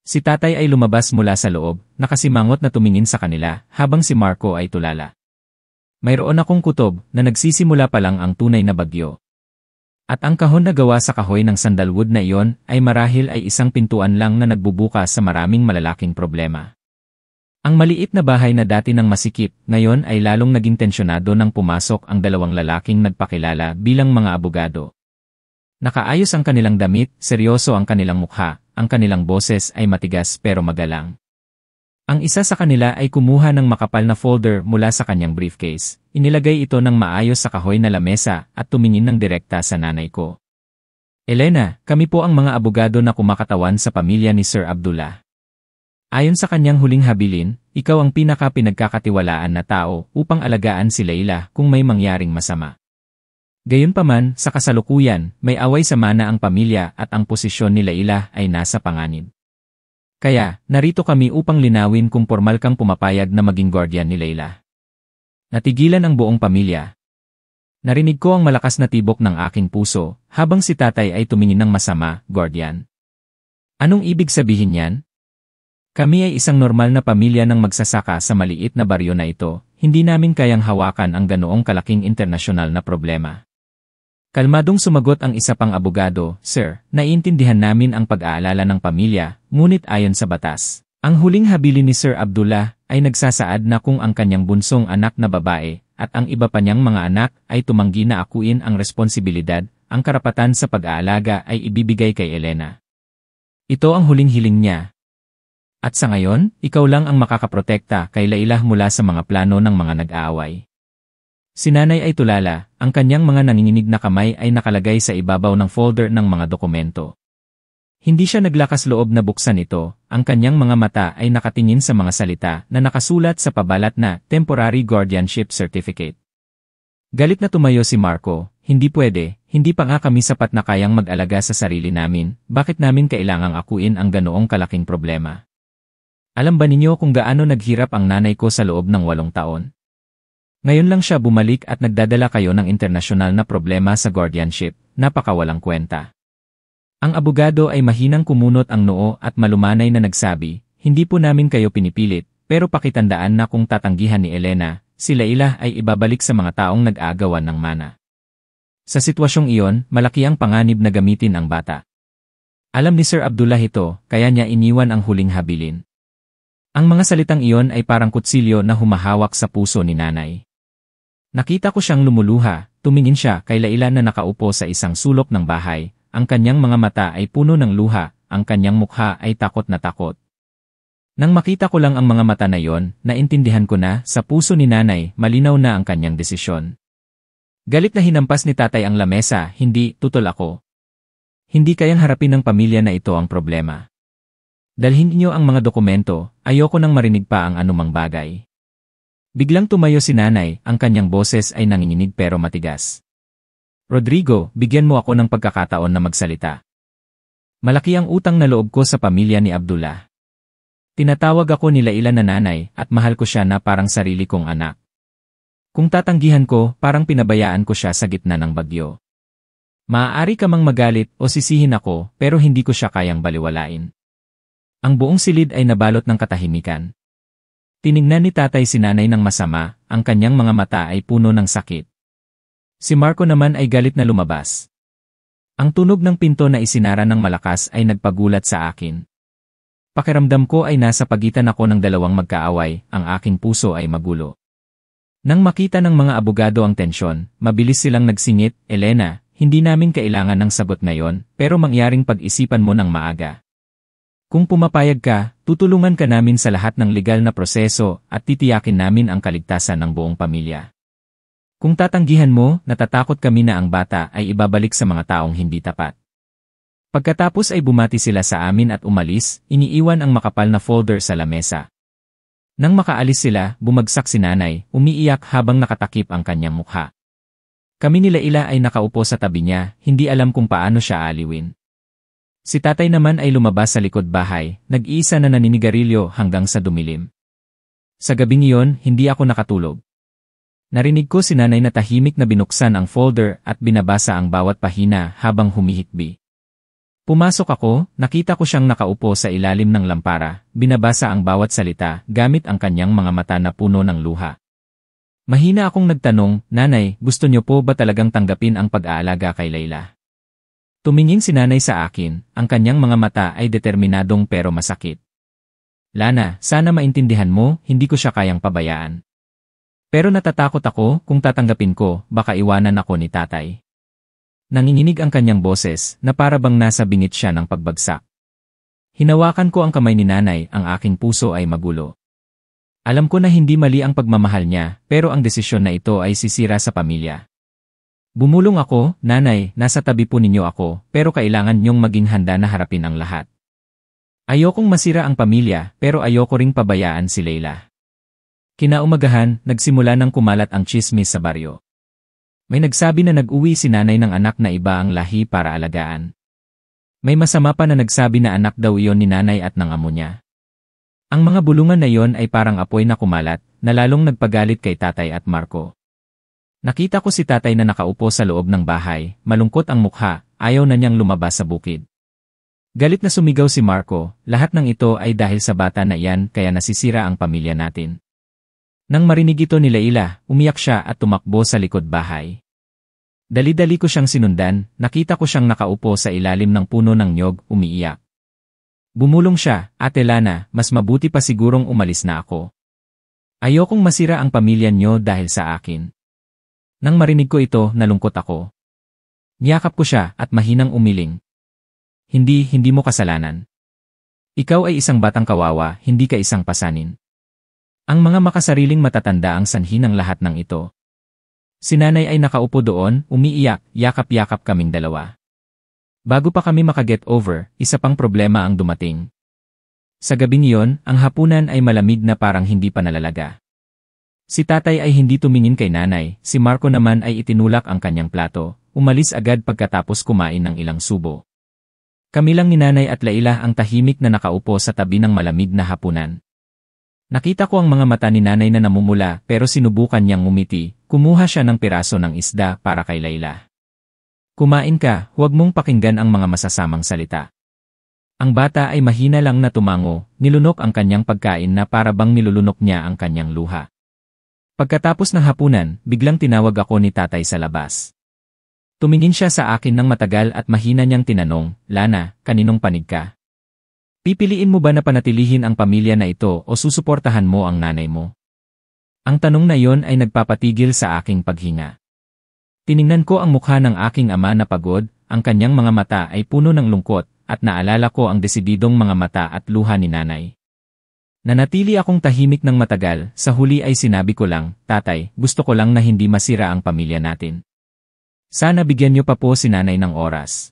Si tatay ay lumabas mula sa loob, nakasimangot na tumingin sa kanila, habang si Marco ay tulala. Mayroon akong kutob na nagsisimula pa lang ang tunay na bagyo. At ang kahon na gawa sa kahoy ng sandalwood na iyon ay marahil ay isang pintuan lang na nagbubukas sa maraming malalaking problema. Ang maliit na bahay na dati nang masikip, ngayon ay lalong naging tensyonado nang pumasok ang dalawang lalaking nagpakilala bilang mga abogado. Nakaayos ang kanilang damit, seryoso ang kanilang mukha, ang kanilang boses ay matigas pero magalang. Ang isa sa kanila ay kumuha ng makapal na folder mula sa kanyang briefcase, inilagay ito ng maayos sa kahoy na lamesa at tumingin ng direkta sa nanay ko. Elena, kami po ang mga abogado na kumakatawan sa pamilya ni Sir Abdullah. Ayon sa kanyang huling habilin, ikaw ang pinaka-pinagkakatiwalaan na tao upang alagaan si Leila kung may mangyaring masama. Gayunpaman, sa kasalukuyan, may away sa mana ang pamilya at ang posisyon ni Leila ay nasa panganib. Kaya, narito kami upang linawin kung pormal kang pumapayag na maging guardian ni Leila. Natigilan ang buong pamilya. Narinig ko ang malakas na tibok ng aking puso, habang si tatay ay tumingin ng masama, Guardian. Anong ibig sabihin niyan? Kami ay isang normal na pamilya ng magsasaka sa maliit na baryo na ito, hindi namin kayang hawakan ang ganoong kalaking internasyonal na problema. Kalmadong sumagot ang isa pang abogado, Sir, naiintindihan namin ang pag-aalala ng pamilya, ngunit ayon sa batas. Ang huling habilin ni Sir Abdullah ay nagsasaad na kung ang kanyang bunsong anak na babae at ang iba pa niyang mga anak ay tumanggi na akuin ang responsibilidad, ang karapatan sa pag-aalaga ay ibibigay kay Elena. Ito ang huling hiling niya. At sa ngayon, ikaw lang ang makakaprotekta kay Layla mula sa mga plano ng mga nag-aaway. Si nanay ay tulala, ang kanyang mga nanginginig na kamay ay nakalagay sa ibabaw ng folder ng mga dokumento. Hindi siya naglakas loob na buksan ito, ang kanyang mga mata ay nakatingin sa mga salita na nakasulat sa pabalat na Temporary Guardianship Certificate. Galit na tumayo si Marco, hindi pwede, hindi pa nga kami sapat na kayang mag-alaga sa sarili namin, bakit namin kailangang akuin ang ganoong kalaking problema? Alam ba ninyo kung gaano naghirap ang nanay ko sa loob ng 8 taon? Ngayon lang siya bumalik at nagdadala kayo ng internasyonal na problema sa guardianship, napakawalang kwenta. Ang abogado ay mahinang kumunot ang noo at malumanay na nagsabi, hindi po namin kayo pinipilit, pero pakitandaan na kung tatanggihan ni Elena, si Layla ay ibabalik sa mga taong nag-aagawan ng mana. Sa sitwasyong iyon, malaki ang panganib na gamitin ang bata. Alam ni Sir Abdullah ito, kaya niya iniwan ang huling habilin. Ang mga salitang iyon ay parang kutsilyo na humahawak sa puso ni nanay. Nakita ko siyang lumuluha, tumingin siya kay Layla na nakaupo sa isang sulok ng bahay, ang kanyang mga mata ay puno ng luha, ang kanyang mukha ay takot na takot. Nang makita ko lang ang mga mata na iyon, naintindihan ko na, sa puso ni nanay, malinaw na ang kanyang desisyon. Galit na hinampas ni tatay ang lamesa, hindi, tutol ako. Hindi kayang harapin ng pamilya na ito ang problema. Dalhin niyo ang mga dokumento, ayoko nang marinig pa ang anumang bagay. Biglang tumayo si nanay, ang kanyang boses ay nanginginig pero matigas. Rodrigo, bigyan mo ako ng pagkakataon na magsalita. Malaki ang utang na loob ko sa pamilya ni Abdullah. Tinatawag ako ni Layla na nanay at mahal ko siya na parang sarili kong anak. Kung tatanggihan ko, parang pinabayaan ko siya sa gitna ng bagyo. Maaari ka mang magalit o sisihin ako pero hindi ko siya kayang baliwalain. Ang buong silid ay nabalot ng katahimikan. Tiningnan ni tatay si nanay ng masama, ang kanyang mga mata ay puno ng sakit. Si Marco naman ay galit na lumabas. Ang tunog ng pinto na isinara ng malakas ay nagpagulat sa akin. Pakiramdam ko ay nasa pagitan ako ng dalawang magkaaway, ang aking puso ay magulo. Nang makita ng mga abogado ang tensyon, mabilis silang nagsingit, Elena, hindi namin kailangan ng sagot na yon, pero mangyaring pag-isipan mo ng maaga. Kung pumapayag ka, tutulungan ka namin sa lahat ng legal na proseso at titiyakin namin ang kaligtasan ng buong pamilya. Kung tatanggihan mo, natatakot kami na ang bata ay ibabalik sa mga taong hindi tapat. Pagkatapos ay bumati sila sa amin at umalis, iniiwan ang makapal na folder sa lamesa. Nang makaalis sila, bumagsak si nanay, umiiyak habang nakatakip ang kanyang mukha. Kami ni Layla ay nakaupo sa tabi niya, hindi alam kung paano siya aliwin. Si tatay naman ay lumabas sa likod bahay, nag-iisa na naninigarilyo hanggang sa dumilim. Sa gabing iyon, hindi ako nakatulog. Narinig ko si nanay na tahimik na binuksan ang folder at binabasa ang bawat pahina habang humihikbi. Pumasok ako, nakita ko siyang nakaupo sa ilalim ng lampara, binabasa ang bawat salita gamit ang kanyang mga mata na puno ng luha. Mahina akong nagtanong, Nanay, gusto niyo po ba talagang tanggapin ang pag-aalaga kay Layla? Tumingin si nanay sa akin, ang kanyang mga mata ay determinadong pero masakit. Lana, sana maintindihan mo, hindi ko siya kayang pabayaan. Pero natatakot ako, kung tatanggapin ko, baka iwanan ako ni tatay. Nanginginig ang kanyang boses, na para bang nasa bingit siya ng pagbagsak. Hinawakan ko ang kamay ni nanay, ang aking puso ay magulo. Alam ko na hindi mali ang pagmamahal niya, pero ang desisyon na ito ay sisira sa pamilya. Bumulong ako, Nanay, nasa tabi po ninyo ako, pero kailangan niyong maging handa na harapin ang lahat. Ayokong masira ang pamilya, pero ayoko ring pabayaan si Layla. Kinaumagahan, nagsimula ng kumalat ang tsismis sa baryo. May nagsabi na nag-uwi si nanay ng anak na iba ang lahi para alagaan. May masama pa na nagsabi na anak daw iyon ni nanay at ng amo niya. Ang mga bulungan na iyon ay parang apoy na kumalat, na lalong nagpagalit kay tatay at Marco. Nakita ko si tatay na nakaupo sa loob ng bahay, malungkot ang mukha, ayaw na niyang lumabas sa bukid. Galit na sumigaw si Marco, lahat ng ito ay dahil sa bata na iyan kaya nasisira ang pamilya natin. Nang marinig ito ni Leila, umiyak siya at tumakbo sa likod bahay. Dali-dali ko siyang sinundan, nakita ko siyang nakaupo sa ilalim ng puno ng niyog, umiiyak. Bumulong siya, Ate Lana, mas mabuti pa sigurong umalis na ako. Ayokong masira ang pamilya niyo dahil sa akin. Nang marinig ko ito, nalungkot ako. Niyakap ko siya at mahinang umiling. Hindi mo kasalanan. Ikaw ay isang batang kawawa, hindi ka isang pasanin. Ang mga makasariling matatanda ang sanhi ng lahat ng ito. Si nanay ay nakaupo doon, umiiyak, yakap-yakap kaming dalawa. Bago pa kami makaget over, isa pang problema ang dumating. Sa gabing iyon, ang hapunan ay malamig na parang hindi pa nalalaga. Si tatay ay hindi tumingin kay nanay, si Marco naman ay itinulak ang kanyang plato, umalis agad pagkatapos kumain ng ilang subo. Kami lang ni nanay at Leila ang tahimik na nakaupo sa tabi ng malamig na hapunan. Nakita ko ang mga mata ni nanay na namumula pero sinubukan niyang ngumiti, kumuha siya ng piraso ng isda para kay Leila. Kumain ka, huwag mong pakinggan ang mga masasamang salita. Ang bata ay mahina lang na tumango, nilunok ang kanyang pagkain na para bang nilulunok niya ang kanyang luha. Pagkatapos ng hapunan, biglang tinawag ako ni tatay sa labas. Tumingin siya sa akin ng matagal at mahina niyang tinanong, Lana, kaninong panig ka? Pipiliin mo ba na panatilihin ang pamilya na ito o susuportahan mo ang nanay mo? Ang tanong na iyon ay nagpapatigil sa aking paghinga. Tiningnan ko ang mukha ng aking ama na pagod, ang kanyang mga mata ay puno ng lungkot, at naalala ko ang desididong mga mata at luha ni nanay. Nanatili akong tahimik ng matagal, sa huli ay sinabi ko lang, Tatay, gusto ko lang na hindi masira ang pamilya natin. Sana bigyan niyo pa po si nanay ng oras.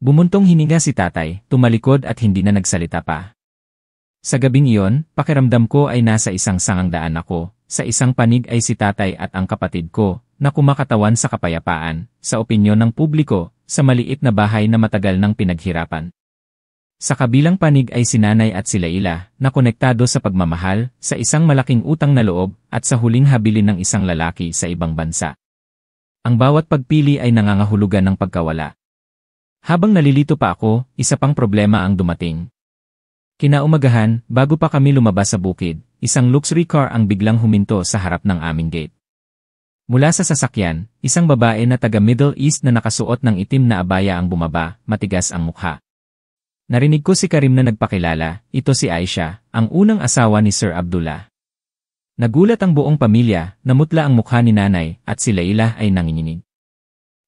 Bumuntong hininga si tatay, tumalikod at hindi na nagsalita pa. Sa gabing iyon, pakiramdam ko ay nasa isang sangangdaan ako, sa isang panig ay si tatay at ang kapatid ko, na kumakatawan sa kapayapaan, sa opinyon ng publiko, sa maliit na bahay na matagal nang pinaghirapan. Sa kabilang panig ay si nanay at si Leila, na konektado sa pagmamahal, sa isang malaking utang na loob, at sa huling habilin ng isang lalaki sa ibang bansa. Ang bawat pagpili ay nangangahulugan ng pagkawala. Habang nalilito pa ako, isa pang problema ang dumating. Kinaumagahan, bago pa kami lumabas sa bukid, isang luxury car ang biglang huminto sa harap ng aming gate. Mula sa sasakyan, isang babae na taga Middle East na nakasuot ng itim na abaya ang bumaba, matigas ang mukha. Narinig ko si Karim na nagpakilala, ito si Aisha, ang unang asawa ni Sir Abdullah. Nagulat ang buong pamilya, namutla ang mukha ni nanay, at si Leila ay nanginginig.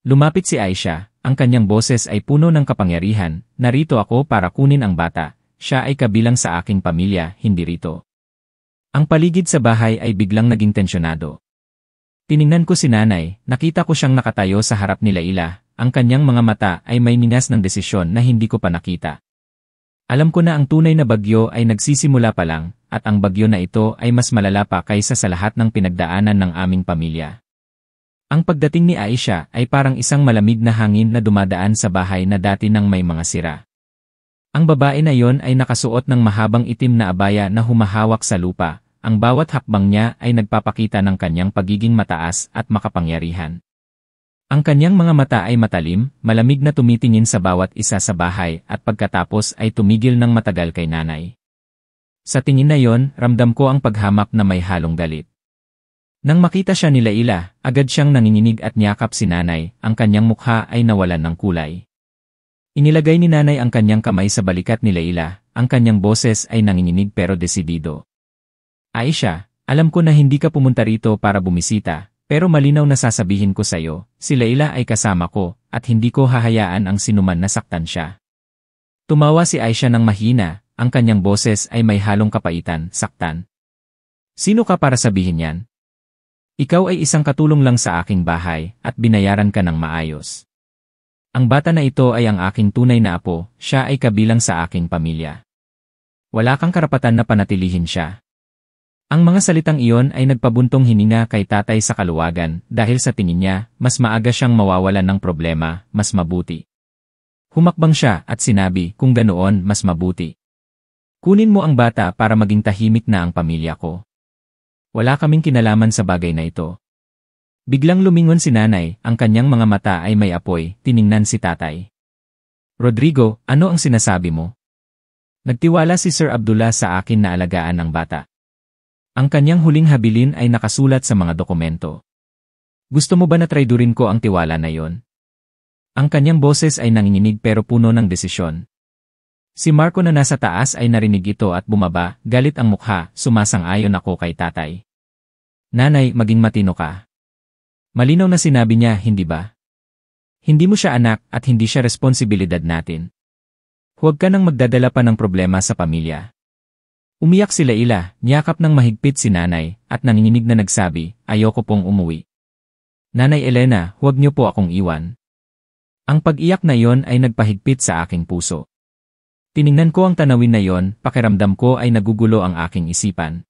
Lumapit si Aisha, ang kanyang boses ay puno ng kapangyarihan, narito ako para kunin ang bata, siya ay kabilang sa aking pamilya, hindi rito. Ang paligid sa bahay ay biglang naging tensyonado. Tiningnan ko si nanay, nakita ko siyang nakatayo sa harap ni Leila, ang kanyang mga mata ay may ningas ng desisyon na hindi ko pa nakita. Alam ko na ang tunay na bagyo ay nagsisimula pa lang, at ang bagyo na ito ay mas malala pa kaysa sa lahat ng pinagdaanan ng aming pamilya. Ang pagdating ni Aisha ay parang isang malamig na hangin na dumadaan sa bahay na dati nang may mga sira. Ang babae na yon ay nakasuot ng mahabang itim na abaya na humahawak sa lupa, ang bawat hakbang niya ay nagpapakita ng kanyang pagiging mataas at makapangyarihan. Ang kanyang mga mata ay matalim, malamig na tumitingin sa bawat isa sa bahay at pagkatapos ay tumigil ng matagal kay nanay. Sa tingin na yon, ramdam ko ang paghamak na may halong galit. Nang makita siya ni Leila, agad siyang nanginginig at niyakap si nanay, ang kanyang mukha ay nawalan ng kulay. Inilagay ni nanay ang kanyang kamay sa balikat ni Leila, ang kanyang boses ay nanginginig pero desidido. Aisha, alam ko na hindi ka pumunta rito para bumisita, pero malinaw na sasabihin ko sa'yo, si Leila ay kasama ko, at hindi ko hahayaan ang sinuman na saktan siya. Tumawa si Aisha ng mahina, ang kanyang boses ay may halong kapaitan, saktan. Sino ka para sabihin yan? Ikaw ay isang katulong lang sa aking bahay, at binayaran ka ng maayos. Ang bata na ito ay ang aking tunay na apo, siya ay kabilang sa aking pamilya. Wala kang karapatan na panatilihin siya. Ang mga salitang iyon ay nagpabuntong hininga kay tatay sa kaluwagan dahil sa tingin niya, mas maaga siyang mawawalan ng problema, mas mabuti. Humakbang siya at sinabi, kung ganoon, mas mabuti. Kunin mo ang bata para maging tahimik na ang pamilya ko. Wala kaming kinalaman sa bagay na ito. Biglang lumingon si nanay, ang kanyang mga mata ay may apoy, tiningnan si tatay. Rodrigo, ano ang sinasabi mo? Nagtiwala si Sir Abdullah sa akin na alagaan ang bata. Ang kanyang huling habilin ay nakasulat sa mga dokumento. Gusto mo ba na traidurin ko ang tiwala na yon? Ang kanyang boses ay nanginginig pero puno ng desisyon. Si Marco na nasa taas ay narinig ito at bumaba, galit ang mukha, sumasang-ayon ako kay tatay. Nanay, maging matino ka. Malinaw na sinabi niya, hindi ba? Hindi mo siya anak at hindi siya responsibilidad natin. Huwag ka nang magdadala pa ng problema sa pamilya. Umiyak si Leila, niyakap ng mahigpit si nanay, at nanginginig na nagsabi, ayoko pong umuwi. Nanay Elena, huwag niyo po akong iwan. Ang pag-iyak na iyon ay nagpahigpit sa aking puso. Tiningnan ko ang tanawin na iyon, pakiramdam ko ay nagugulo ang aking isipan.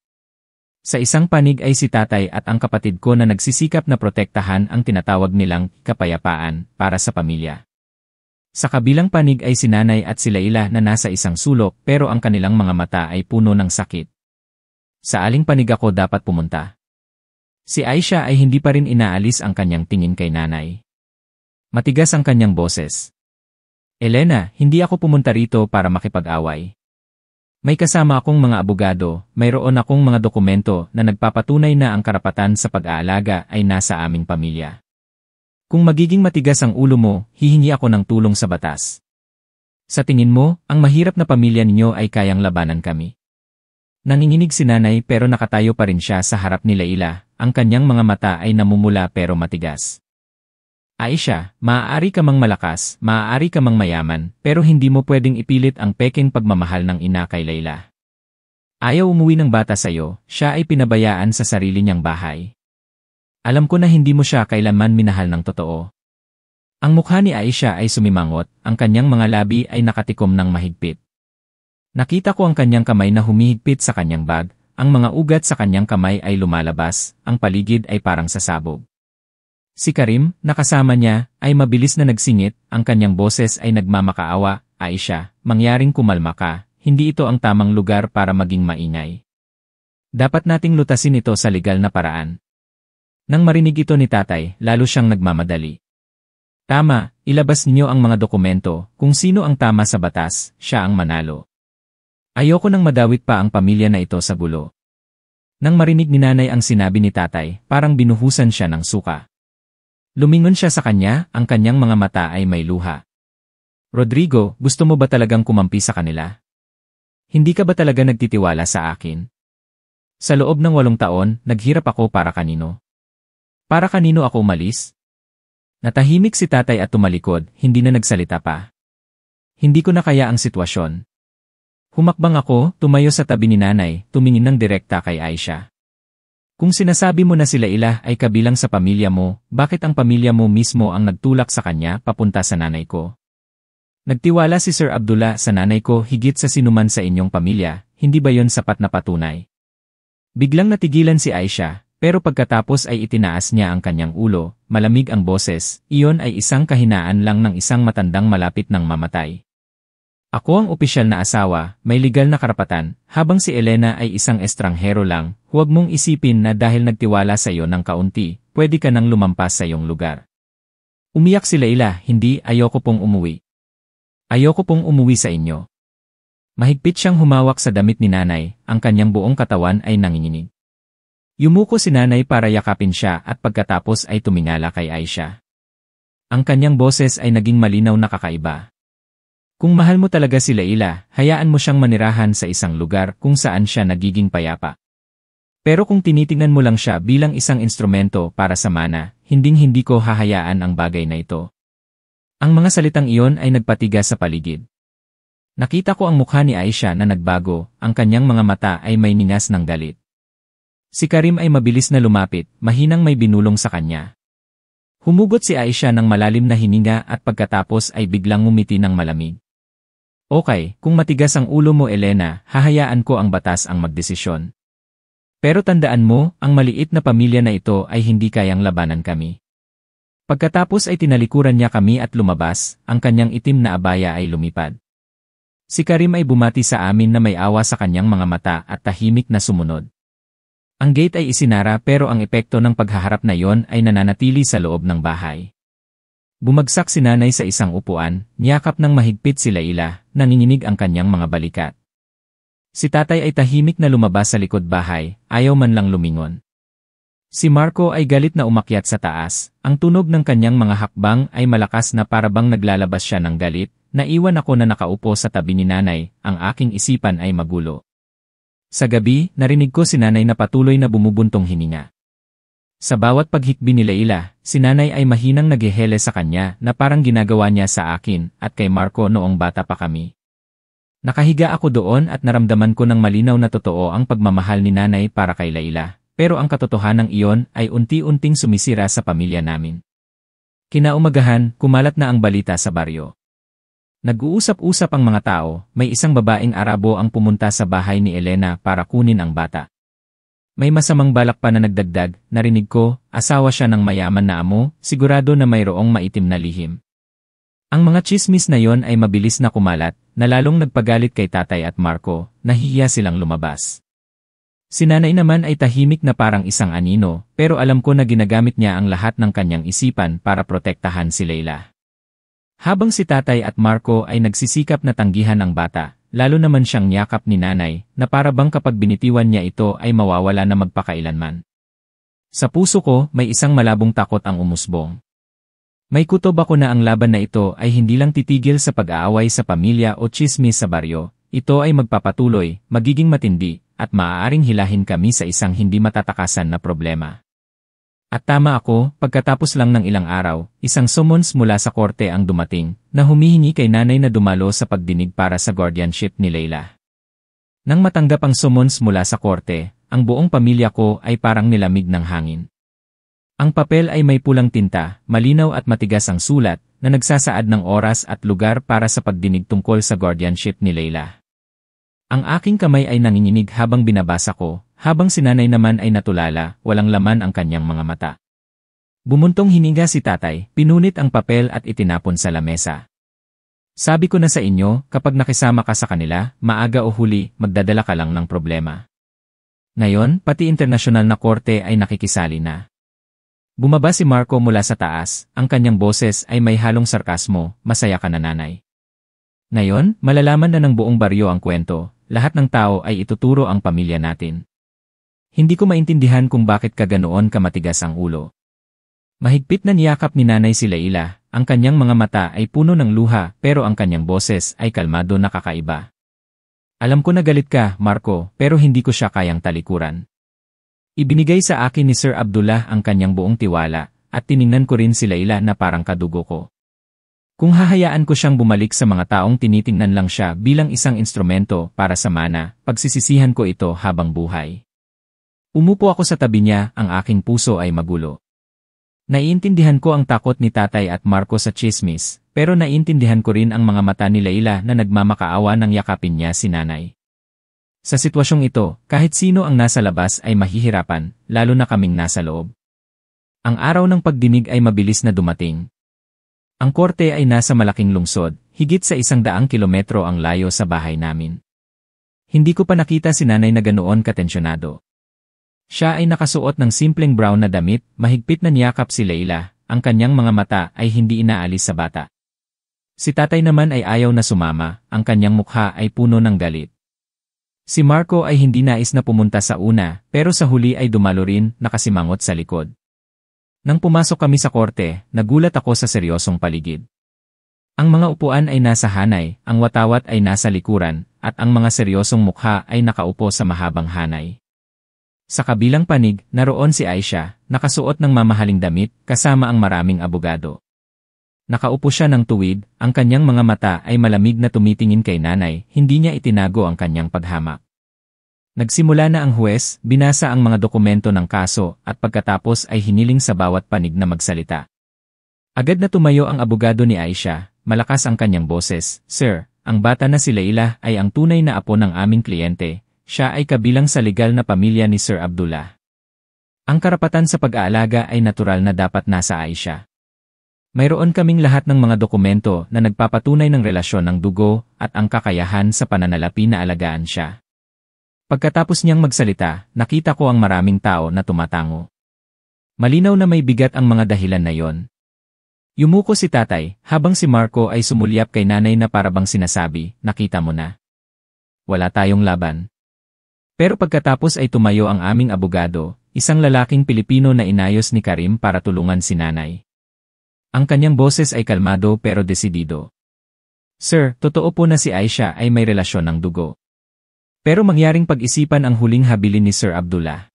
Sa isang panig ay si tatay at ang kapatid ko na nagsisikap na protektahan ang tinatawag nilang kapayapaan para sa pamilya. Sa kabilang panig ay si nanay at si Leila na nasa isang sulok pero ang kanilang mga mata ay puno ng sakit. Sa aling panig ako dapat pumunta? Si Aisha ay hindi pa rin inaalis ang kanyang tingin kay nanay. Matigas ang kanyang boses. Elena, hindi ako pumunta rito para makipag-away. May kasama akong mga abogado, mayroon akong mga dokumento na nagpapatunay na ang karapatan sa pag-aalaga ay nasa aming pamilya. Kung magiging matigas ang ulo mo, hihingi ako ng tulong sa batas. Sa tingin mo, ang mahirap na pamilya ninyo ay kayang labanan kami. Nanginginig si nanay pero nakatayo pa rin siya sa harap ni Leila, ang kanyang mga mata ay namumula pero matigas. Aisha, maaari ka mang malakas, maaari ka mang mayaman, pero hindi mo pwedeng ipilit ang peking pagmamahal ng ina kay Leila. Ayaw umuwi ng bata sa'yo, siya ay pinabayaan sa sarili niyang bahay. Alam ko na hindi mo siya kailanman minahal ng totoo. Ang mukha ni Aisha ay sumimangot, ang kanyang mga labi ay nakatikom ng mahigpit. Nakita ko ang kanyang kamay na humihigpit sa kanyang bag, ang mga ugat sa kanyang kamay ay lumalabas, ang paligid ay parang sasabog. Si Karim, nakasama niya, ay mabilis na nagsingit, ang kanyang boses ay nagmamakaawa, Aisha, mangyaring kumalma ka, hindi ito ang tamang lugar para maging maingay. Dapat nating lutasin ito sa legal na paraan. Nang marinig ito ni tatay, lalo siyang nagmamadali. Tama, ilabas niyo ang mga dokumento, kung sino ang tama sa batas, siya ang manalo. Ayoko nang madawit pa ang pamilya na ito sa gulo. Nang marinig ni nanay ang sinabi ni tatay, parang binuhusan siya ng suka. Lumingon siya sa kanya, ang kanyang mga mata ay may luha. Rodrigo, gusto mo ba talagang kumampi sa kanila? Hindi ka ba talaga nagtitiwala sa akin? Sa loob ng 8 taon, naghirap ako para kanino? Para kanino ako umalis? Natahimik si tatay at tumalikod, hindi na nagsalita pa. Hindi ko na kaya ang sitwasyon. Humakbang ako, tumayo sa tabi ni nanay, tumingin ng direkta kay Aisha. Kung sinasabi mo na si Leila ay kabilang sa pamilya mo, bakit ang pamilya mo mismo ang nagtulak sa kanya papunta sa nanay ko? Nagtiwala si Sir Abdullah sa nanay ko higit sa sinuman sa inyong pamilya, hindi ba yon sapat na patunay? Biglang natigilan si Aisha, pero pagkatapos ay itinaas niya ang kanyang ulo, malamig ang boses, iyon ay isang kahinaan lang ng isang matandang malapit ng mamatay. Ako ang opisyal na asawa, may legal na karapatan, habang si Elena ay isang estranghero lang, huwag mong isipin na dahil nagtiwala sa iyo ng kaunti, pwede ka nang lumampas sa iyong lugar. Umiyak si Leila, hindi, ayoko pong umuwi. Ayoko pong umuwi sa inyo. Mahigpit siyang humawak sa damit ni nanay, ang kanyang buong katawan ay nanginginig. Yumuko si nanay para yakapin siya at pagkatapos ay tumingala kay Aisha. Ang kanyang boses ay naging malinaw na kakaiba. Kung mahal mo talaga si Leila, hayaan mo siyang manirahan sa isang lugar kung saan siya nagiging payapa. Pero kung tinitingnan mo lang siya bilang isang instrumento para sa mana, hinding-hindi ko hahayaan ang bagay na ito. Ang mga salitang iyon ay nagpatigas sa paligid. Nakita ko ang mukha ni Aisha na nagbago, ang kanyang mga mata ay may ningas ng galit. Si Karim ay mabilis na lumapit, mahinang may binulong sa kanya. Humugot si Aisha ng malalim na hininga at pagkatapos ay biglang ngumiti ng malamig. Okay, kung matigas ang ulo mo Elena, hahayaan ko ang batas ang magdesisyon. Pero tandaan mo, ang maliit na pamilya na ito ay hindi kayang labanan kami. Pagkatapos ay tinalikuran niya kami at lumabas, ang kanyang itim na abaya ay lumipad. Si Karim ay bumati sa amin na may awa sa kanyang mga mata at tahimik na sumunod. Ang gate ay isinara pero ang epekto ng paghaharap na iyon ay nananatili sa loob ng bahay. Bumagsak si nanay sa isang upuan, niyakap ng mahigpit si Layla, nanginginig ang kanyang mga balikat. Si tatay ay tahimik na lumabas sa likod bahay, ayaw man lang lumingon. Si Marco ay galit na umakyat sa taas, ang tunog ng kanyang mga hakbang ay malakas na parabang naglalabas siya ng galit, naiwan ako na nakaupo sa tabi ni nanay, ang aking isipan ay magulo. Sa gabi, narinig ko si nanay na patuloy na bumubuntong hininga. Sa bawat paghikbi ni Layla, si nanay ay mahinang naghihele sa kanya na parang ginagawa niya sa akin at kay Marco noong bata pa kami. Nakahiga ako doon at naramdaman ko ng malinaw na totoo ang pagmamahal ni nanay para kay Layla, pero ang katotohanan iyon ay unti-unting sumisira sa pamilya namin. Kinaumagahan, kumalat na ang balita sa baryo. Nag-uusap-usap ang mga tao, may isang babaeng Arabo ang pumunta sa bahay ni Elena para kunin ang bata. May masamang balak pa na nagdagdag, narinig ko, asawa siya ng mayaman na amo, sigurado na mayroong maitim na lihim. Ang mga tsismis na yon ay mabilis na kumalat, na lalong nagpagalit kay tatay at Marco, nahihiya silang lumabas. Si nanay naman ay tahimik na parang isang anino, pero alam ko na ginagamit niya ang lahat ng kanyang isipan para protektahan si Layla. Habang si tatay at Marco ay nagsisikap na tanggihan ang bata, lalo naman siyang yakap ni nanay, na parabang kapag binitiwan niya ito ay mawawala na magpakailanman. Sa puso ko, may isang malabong takot ang umusbong. May kutob ako na ang laban na ito ay hindi lang titigil sa pag-aaway sa pamilya o tsismis sa baryo, ito ay magpapatuloy, magiging matindi, at maaaring hilahin kami sa isang hindi matatakasan na problema. At tama ako, pagkatapos lang ng ilang araw, isang summons mula sa korte ang dumating, na humihingi kay nanay na dumalo sa pagdinig para sa guardianship ni Layla. Nang matanggap ang summons mula sa korte, ang buong pamilya ko ay parang nilamig ng hangin. Ang papel ay may pulang tinta, malinaw at matigas ang sulat, na nagsasaad ng oras at lugar para sa pagdinig tungkol sa guardianship ni Layla. Ang aking kamay ay nanginginig habang binabasa ko, habang si nanay naman ay natulala, walang laman ang kanyang mga mata. Bumuntong hininga si tatay, pinunit ang papel at itinapon sa lamesa. Sabi ko na sa inyo, kapag nakisama ka sa kanila, maaga o huli, magdadala ka lang ng problema. Ngayon, pati internasyonal na korte ay nakikisali na. Bumaba si Marco mula sa taas, ang kanyang boses ay may halong sarkasmo, masaya ka na nanay. Ngayon, malalaman na ng buong baryo ang kwento, lahat ng tao ay ituturo ang pamilya natin. Hindi ko maintindihan kung bakit ka ganoon kamatigas ang ulo. Mahigpit na niyakap ni nanay si Layla, ang kanyang mga mata ay puno ng luha pero ang kanyang boses ay kalmado na kakaiba. Alam ko na galit ka, Marco, pero hindi ko siya kayang talikuran. Ibinigay sa akin ni Sir Abdullah ang kanyang buong tiwala, at tiningnan ko rin si Layla na parang kadugo ko. Kung hahayaan ko siyang bumalik sa mga taong tinitingnan lang siya bilang isang instrumento para sa mana, pagsisisihan ko ito habang buhay. Umupo ako sa tabi niya, ang aking puso ay magulo. Naiintindihan ko ang takot ni tatay at Marco sa tsismis, pero naiintindihan ko rin ang mga mata ni Layla na nagmamakaawa nang yakapin niya si nanay. Sa sitwasyong ito, kahit sino ang nasa labas ay mahihirapan, lalo na kaming nasa loob. Ang araw ng pagdinig ay mabilis na dumating. Ang korte ay nasa malaking lungsod, higit sa 100 kilometro ang layo sa bahay namin. Hindi ko pa nakita si nanay na ganoon katensyonado. Siya ay nakasuot ng simpleng brown na damit, mahigpit na niyakap si Layla, ang kanyang mga mata ay hindi inaalis sa bata. Si tatay naman ay ayaw na sumama, ang kanyang mukha ay puno ng galit. Si Marco ay hindi nais na pumunta sa una, pero sa huli ay dumalo rin, nakasimangot sa likod. Nang pumasok kami sa korte, nagulat ako sa seryosong paligid. Ang mga upuan ay nasa hanay, ang watawat ay nasa likuran, at ang mga seryosong mukha ay nakaupo sa mahabang hanay. Sa kabilang panig, naroon si Aisha, nakasuot ng mamahaling damit, kasama ang maraming abogado. Nakaupo siya ng tuwid, ang kanyang mga mata ay malamig na tumitingin kay nanay, hindi niya itinago ang kanyang paghamak. Nagsimula na ang huwes, binasa ang mga dokumento ng kaso, at pagkatapos ay hiniling sa bawat panig na magsalita. Agad na tumayo ang abogado ni Aisha, malakas ang kanyang boses, "Sir, ang bata na si Layla ay ang tunay na apo ng aming kliyente. Siya ay kabilang sa legal na pamilya ni Sir Abdullah. Ang karapatan sa pag-aalaga ay natural na dapat nasa Aisha. Mayroon kaming lahat ng mga dokumento na nagpapatunay ng relasyon ng dugo at ang kakayahan sa pananalapi na alagaan siya. Pagkatapos niyang magsalita, nakita ko ang maraming tao na tumatango. Malinaw na may bigat ang mga dahilan na yon. Yumuko si tatay, habang si Marco ay sumulyap kay nanay na parabang sinasabi, nakita mo na. Wala tayong laban. Pero pagkatapos ay tumayo ang aming abogado, isang lalaking Pilipino na inayos ni Karim para tulungan si nanay. Ang kanyang boses ay kalmado pero desidido. Sir, totoo po na si Aisha ay may relasyon ng dugo. Pero mangyaring pag-isipan ang huling habilin ni Sir Abdullah.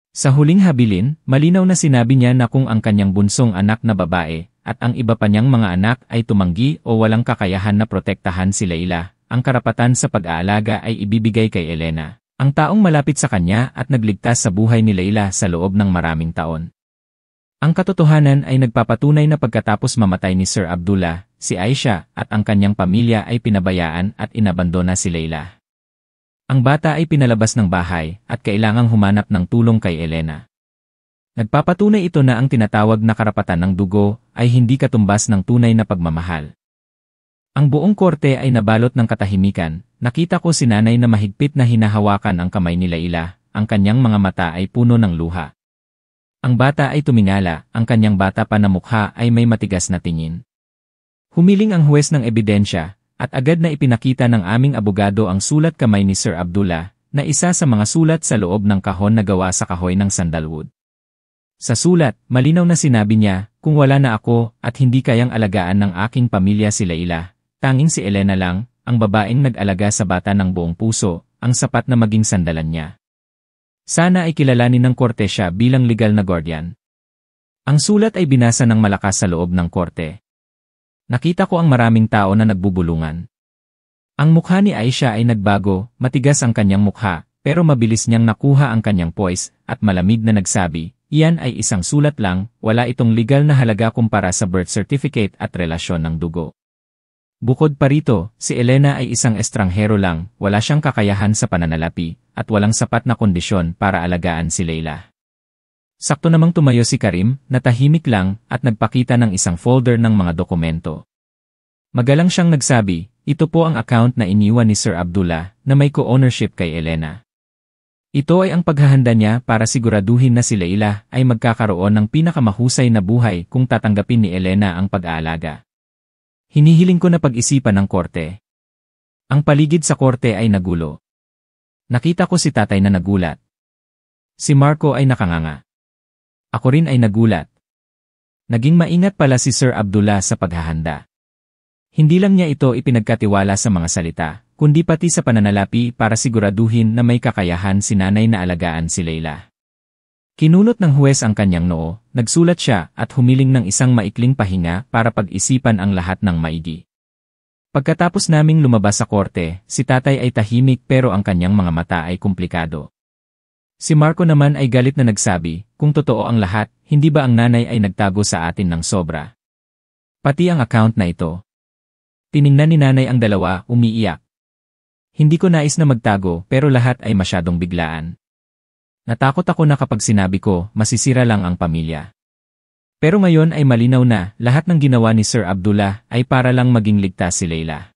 Sa huling habilin, malinaw na sinabi niya na kung ang kanyang bunsong anak na babae at ang iba pa niyang mga anak ay tumanggi o walang kakayahan na protektahan si Leila, ang karapatan sa pag-aalaga ay ibibigay kay Elena, ang taong malapit sa kanya at nagligtas sa buhay ni Leila sa loob ng maraming taon. Ang katotohanan ay nagpapatunay na pagkatapos mamatay ni Sir Abdullah, si Aisha at ang kanyang pamilya ay pinabayaan at inabandona si Leila. Ang bata ay pinalabas ng bahay at kailangang humanap ng tulong kay Elena. Nagpapatunay ito na ang tinatawag na karapatan ng dugo ay hindi katumbas ng tunay na pagmamahal. Ang buong korte ay nabalot ng katahimikan. Nakita ko si nanay na mahigpit na hinahawakan ang kamay ni Leila, ang kanyang mga mata ay puno ng luha. Ang bata ay tumingala, ang kanyang bata pa na mukha ay may matigas na tingin. Humiling ang huwes ng ebidensya, at agad na ipinakita ng aming abogado ang sulat kamay ni Sir Abdullah, na isa sa mga sulat sa loob ng kahon na gawa sa kahoy ng sandalwood. Sa sulat, malinaw na sinabi niya, kung wala na ako at hindi kayang alagaan ng aking pamilya si Leila, tanging si Elena lang, ang babaeng nag-alaga sa bata ng buong puso, ang sapat na maging sandalan niya. Sana ay kilalanin ng korte siya bilang legal na guardian. Ang sulat ay binasa ng malakas sa loob ng korte. Nakita ko ang maraming tao na nagbubulungan. Ang mukha ni Aisha ay nagbago, matigas ang kanyang mukha, pero mabilis niyang nakuha ang kanyang poise, at malamig na nagsabi, iyan ay isang sulat lang, wala itong legal na halaga kumpara sa birth certificate at relasyon ng dugo. Bukod pa rito, si Elena ay isang estranghero lang, wala siyang kakayahan sa pananalapi, at walang sapat na kondisyon para alagaan si Leila. Sakto namang tumayo si Karim, na tahimik lang, at nagpakita ng isang folder ng mga dokumento. Magalang siyang nagsabi, ito po ang account na iniwan ni Sir Abdullah, na may co-ownership kay Elena. Ito ay ang paghahanda niya para siguraduhin na si Leila ay magkakaroon ng pinakamahusay na buhay kung tatanggapin ni Elena ang pag-aalaga. Hinihiling ko na pag-isipan ng korte. Ang paligid sa korte ay nagulo. Nakita ko si tatay na nagulat. Si Marco ay nakanganga. Ako rin ay nagulat. Naging maingat pala si Sir Abdullah sa paghahanda. Hindi lang niya ito ipinagkatiwala sa mga salita, kundi pati sa pananalapi para siguraduhin na may kakayahan si nanay na alagaan si Leila. Kinunot ng huwes ang kanyang noo, nagsulat siya at humiling ng isang maikling pahinga para pag-isipan ang lahat ng maigi. Pagkatapos naming lumabas sa korte, si tatay ay tahimik pero ang kanyang mga mata ay komplikado. Si Marco naman ay galit na nagsabi, kung totoo ang lahat, hindi ba ang nanay ay nagtago sa atin ng sobra? Pati ang account na ito. Tiningnan ni nanay ang dalawa, umiiyak. Hindi ko nais na magtago pero lahat ay masyadong biglaan. Natakot ako na kapag sinabi ko, masisira lang ang pamilya. Pero ngayon ay malinaw na, lahat ng ginawa ni Sir Abdullah ay para lang maging ligtas si Leila.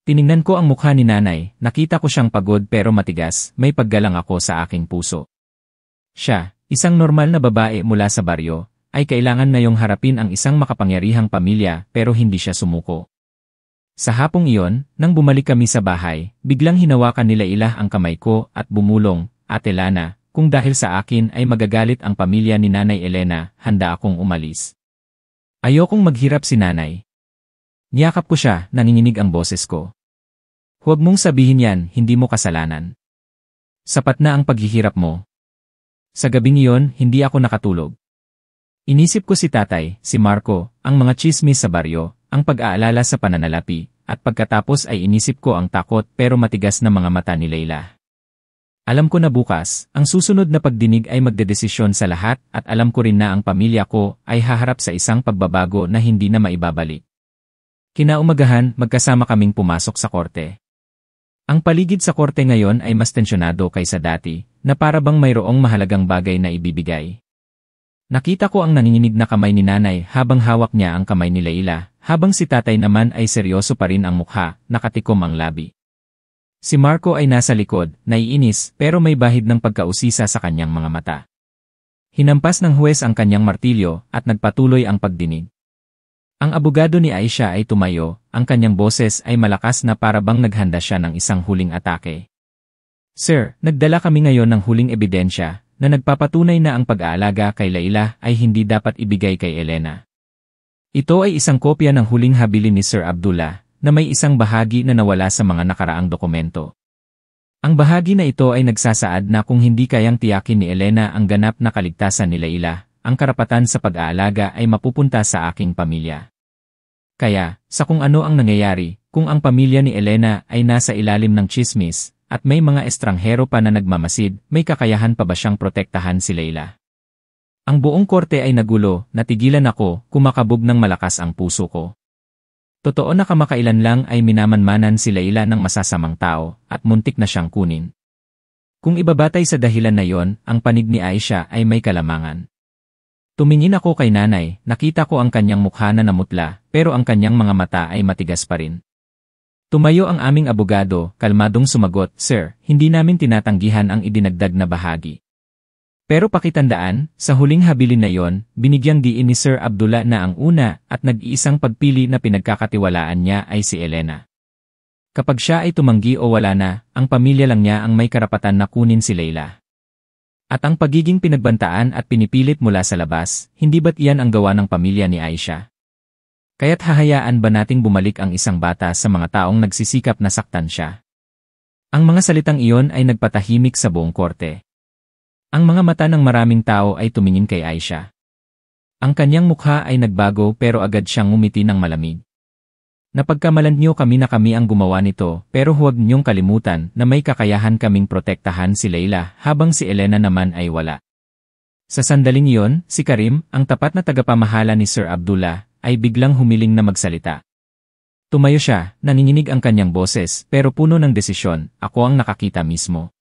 Tiningnan ko ang mukha ni nanay, nakita ko siyang pagod pero matigas, may paggalang ako sa aking puso. Siya, isang normal na babae mula sa baryo, ay kailangan na yung harapin ang isang makapangyarihang pamilya pero hindi siya sumuko. Sa hapong iyon, nang bumalik kami sa bahay, biglang hinawakan ni Leila ang kamay ko at bumulong, Ate Lana, kung dahil sa akin ay magagalit ang pamilya ni Nanay Elena, handa akong umalis. Ayokong maghirap si nanay. Niyakap ko siya, nanginginig ang boses ko. Huwag mong sabihin yan, hindi mo kasalanan. Sapat na ang paghihirap mo. Sa gabing iyon, hindi ako nakatulog. Inisip ko si tatay, si Marco, ang mga tsismis sa baryo, ang pag-aalala sa pananalapi, at pagkatapos ay inisip ko ang takot pero matigas na mga mata ni Leila. Alam ko na bukas, ang susunod na pagdinig ay magdedesisyon sa lahat at alam ko rin na ang pamilya ko ay haharap sa isang pagbabago na hindi na maibabalik. Kinaumagahan, magkasama kaming pumasok sa korte. Ang paligid sa korte ngayon ay mas tensyonado kaysa dati, na para bang mayroong mahalagang bagay na ibibigay. Nakita ko ang nanginginig na kamay ni nanay habang hawak niya ang kamay ni Leila, habang si tatay naman ay seryoso pa rin ang mukha, nakatikom ang labi. Si Marco ay nasa likod, naiinis, pero may bahid ng pagkausisa sa kanyang mga mata. Hinampas ng huwes ang kanyang martilyo at nagpatuloy ang pagdinig. Ang abogado ni Aisha ay tumayo, ang kanyang boses ay malakas na para bang naghanda siya ng isang huling atake. Sir, nagdala kami ngayon ng huling ebidensya na nagpapatunay na ang pag-aalaga kay Layla ay hindi dapat ibigay kay Elena. Ito ay isang kopya ng huling habilin ni Sir Abdullah na may isang bahagi na nawala sa mga nakaraang dokumento. Ang bahagi na ito ay nagsasaad na kung hindi kayang tiyakin ni Elena ang ganap na kaligtasan ni Layla, ang karapatan sa pag-aalaga ay mapupunta sa aking pamilya. Kaya, sa kung ano ang nangyayari, kung ang pamilya ni Elena ay nasa ilalim ng tsismis, at may mga estranghero pa na nagmamasid, may kakayahan pa ba siyang protektahan si Layla? Ang buong korte ay nagulo, natigilan ako, kumakabog ng malakas ang puso ko. Totoo na kamakailan lang ay minamanmanan si Layla ng masasamang tao, at muntik na siyang kunin. Kung ibabatay sa dahilan na yon, ang panig ni Aisha ay may kalamangan. Tumingin ako kay nanay, nakita ko ang kanyang mukha na namutla, pero ang kanyang mga mata ay matigas pa rin. Tumayo ang aming abogado, kalmadong sumagot, Sir, hindi namin tinatanggihan ang idinagdag na bahagi. Pero pakitandaan, sa huling habilin na yon, binigyang diin ni Sir Abdullah na ang una at nag-iisang pagpili na pinagkakatiwalaan niya ay si Elena. Kapag siya ay tumanggi o wala na, ang pamilya lang niya ang may karapatan na kunin si Layla. At ang pagiging pinagbantaan at pinipilit mula sa labas, hindi ba't iyan ang gawa ng pamilya ni Aisha? Kaya't hahayaan ba nating bumalik ang isang bata sa mga taong nagsisikap na saktan siya? Ang mga salitang iyon ay nagpatahimik sa buong korte. Ang mga mata ng maraming tao ay tumingin kay Aisha. Ang kanyang mukha ay nagbago pero agad siyang ngumiti ng malamig. Napagkamalan niyo kami na kami ang gumawa nito, pero huwag niyong kalimutan na may kakayahan kaming protektahan si Layla habang si Elena naman ay wala. Sa sandaling iyon, si Karim, ang tapat na tagapamahala ni Sir Abdullah, ay biglang humiling na magsalita. Tumayo siya, nanginginig ang kanyang boses, pero puno ng desisyon, ako ang nakakita mismo.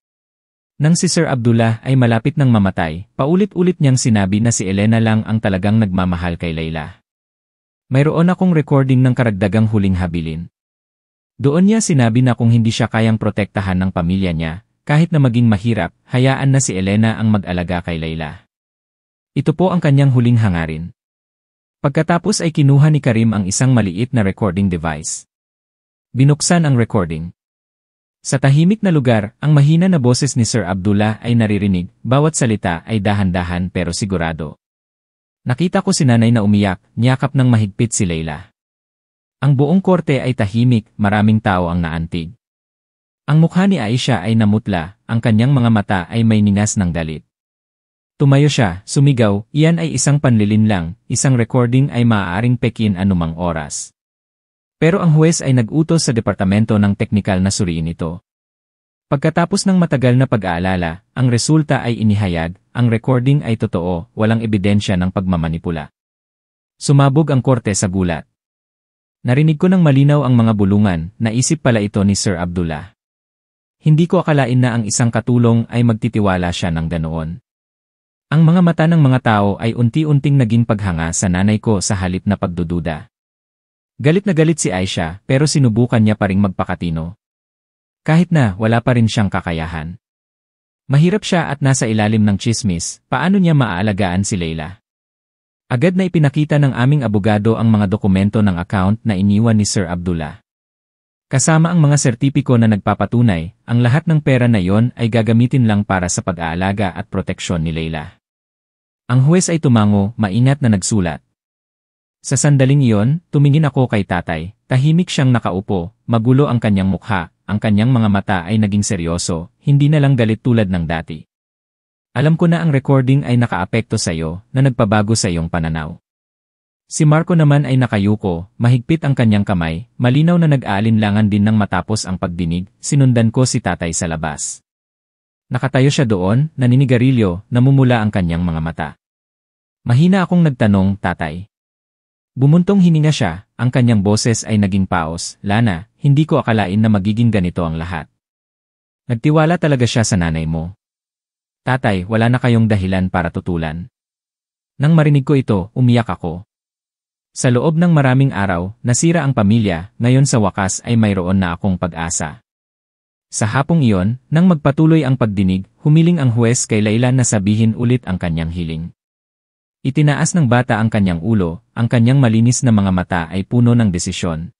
Nang si Sir Abdullah ay malapit ng mamatay, paulit-ulit niyang sinabi na si Elena lang ang talagang nagmamahal kay Layla. Mayroon akong recording ng karagdagang huling habilin. Doon niya sinabi na kung hindi siya kayang protektahan ng pamilya niya, kahit na maging mahirap, hayaan na si Elena ang mag-alaga kay Layla. Ito po ang kanyang huling hangarin. Pagkatapos ay kinuha ni Karim ang isang maliit na recording device. Binuksan ang recording. Sa tahimik na lugar, ang mahina na boses ni Sir Abdullah ay naririnig, bawat salita ay dahan-dahan pero sigurado. Nakita ko si nanay na umiyak, niyakap ng mahigpit si Layla. Ang buong korte ay tahimik, maraming tao ang naantig. Ang mukha ni Aisha ay namutla, ang kanyang mga mata ay may ningas ng galit. Tumayo siya, sumigaw, iyan ay isang panlilin lang, isang recording ay maaaring pekin anumang oras. Pero ang huwes ay nag-utos sa departamento ng teknikal na suriin ito. Pagkatapos ng matagal na pag-aalala, ang resulta ay inihayag, ang recording ay totoo, walang ebidensya ng pagmamanipula. Sumabog ang korte sa gulat. Narinig ko ng malinaw ang mga bulungan, naisip pala ito ni Sir Abdullah. Hindi ko akalain na ang isang katulong ay magtitiwala siya ng ganoon. Ang mga mata ng mga tao ay unti-unting naging paghanga sa nanay ko sa halip na pagdududa. Galit na galit si Aisha pero sinubukan niya pa ring magpakatino. Kahit na wala pa rin siyang kakayahan. Mahirap siya at nasa ilalim ng tsismis, paano niya maaalagaan si Layla? Agad na ipinakita ng aming abogado ang mga dokumento ng account na iniwan ni Sir Abdullah. Kasama ang mga sertipiko na nagpapatunay, ang lahat ng pera na yon ay gagamitin lang para sa pag-aalaga at proteksyon ni Layla. Ang huwes ay tumango, maingat na nagsulat. Sa sandaling iyon, tumingin ako kay tatay, tahimik siyang nakaupo, magulo ang kanyang mukha, ang kanyang mga mata ay naging seryoso, hindi na lang galit tulad ng dati. Alam ko na ang recording ay nakaapekto sa iyo, na nagpabago sa iyong pananaw. Si Marco naman ay nakayuko, mahigpit ang kanyang kamay, malinaw na nag-aalinlangan din nang matapos ang pagdinig, sinundan ko si tatay sa labas. Nakatayo siya doon, naninigarilyo, namumula ang kanyang mga mata. Mahina akong nagtanong, tatay. Bumuntong hininga siya, ang kanyang boses ay naging paos, Lana, hindi ko akalain na magiging ganito ang lahat. Nagtiwala talaga siya sa nanay mo. Tatay, wala na kayong dahilan para tutulan. Nang marinig ko ito, umiyak ako. Sa loob ng maraming araw, nasira ang pamilya, ngayon sa wakas ay mayroon na akong pag-asa. Sa hapong iyon, nang magpatuloy ang pagdinig, humiling ang huwes kay Layla na sabihin ulit ang kanyang hiling. Itinaas ng bata ang kanyang ulo, ang kanyang malinis na mga mata ay puno ng desisyon.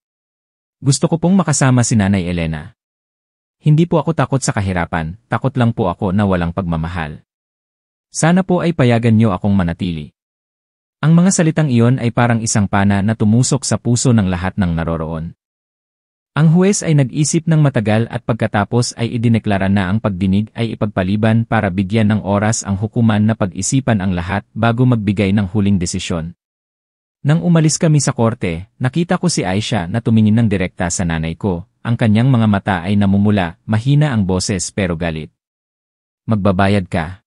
Gusto ko pong makasama si Nanay Elena. Hindi po ako takot sa kahirapan, takot lang po ako na walang pagmamahal. Sana po ay payagan niyo akong manatili. Ang mga salitang iyon ay parang isang pana na tumusok sa puso ng lahat ng naroroon. Ang huwes ay nag-isip ng matagal at pagkatapos ay idineklara na ang pagdinig ay ipagpaliban para bigyan ng oras ang hukuman na pag-isipan ang lahat bago magbigay ng huling desisyon. Nang umalis kami sa korte, nakita ko si Aisha na tumingin ng direkta sa nanay ko. Ang kanyang mga mata ay namumula, mahina ang boses pero galit. Magbabayad ka.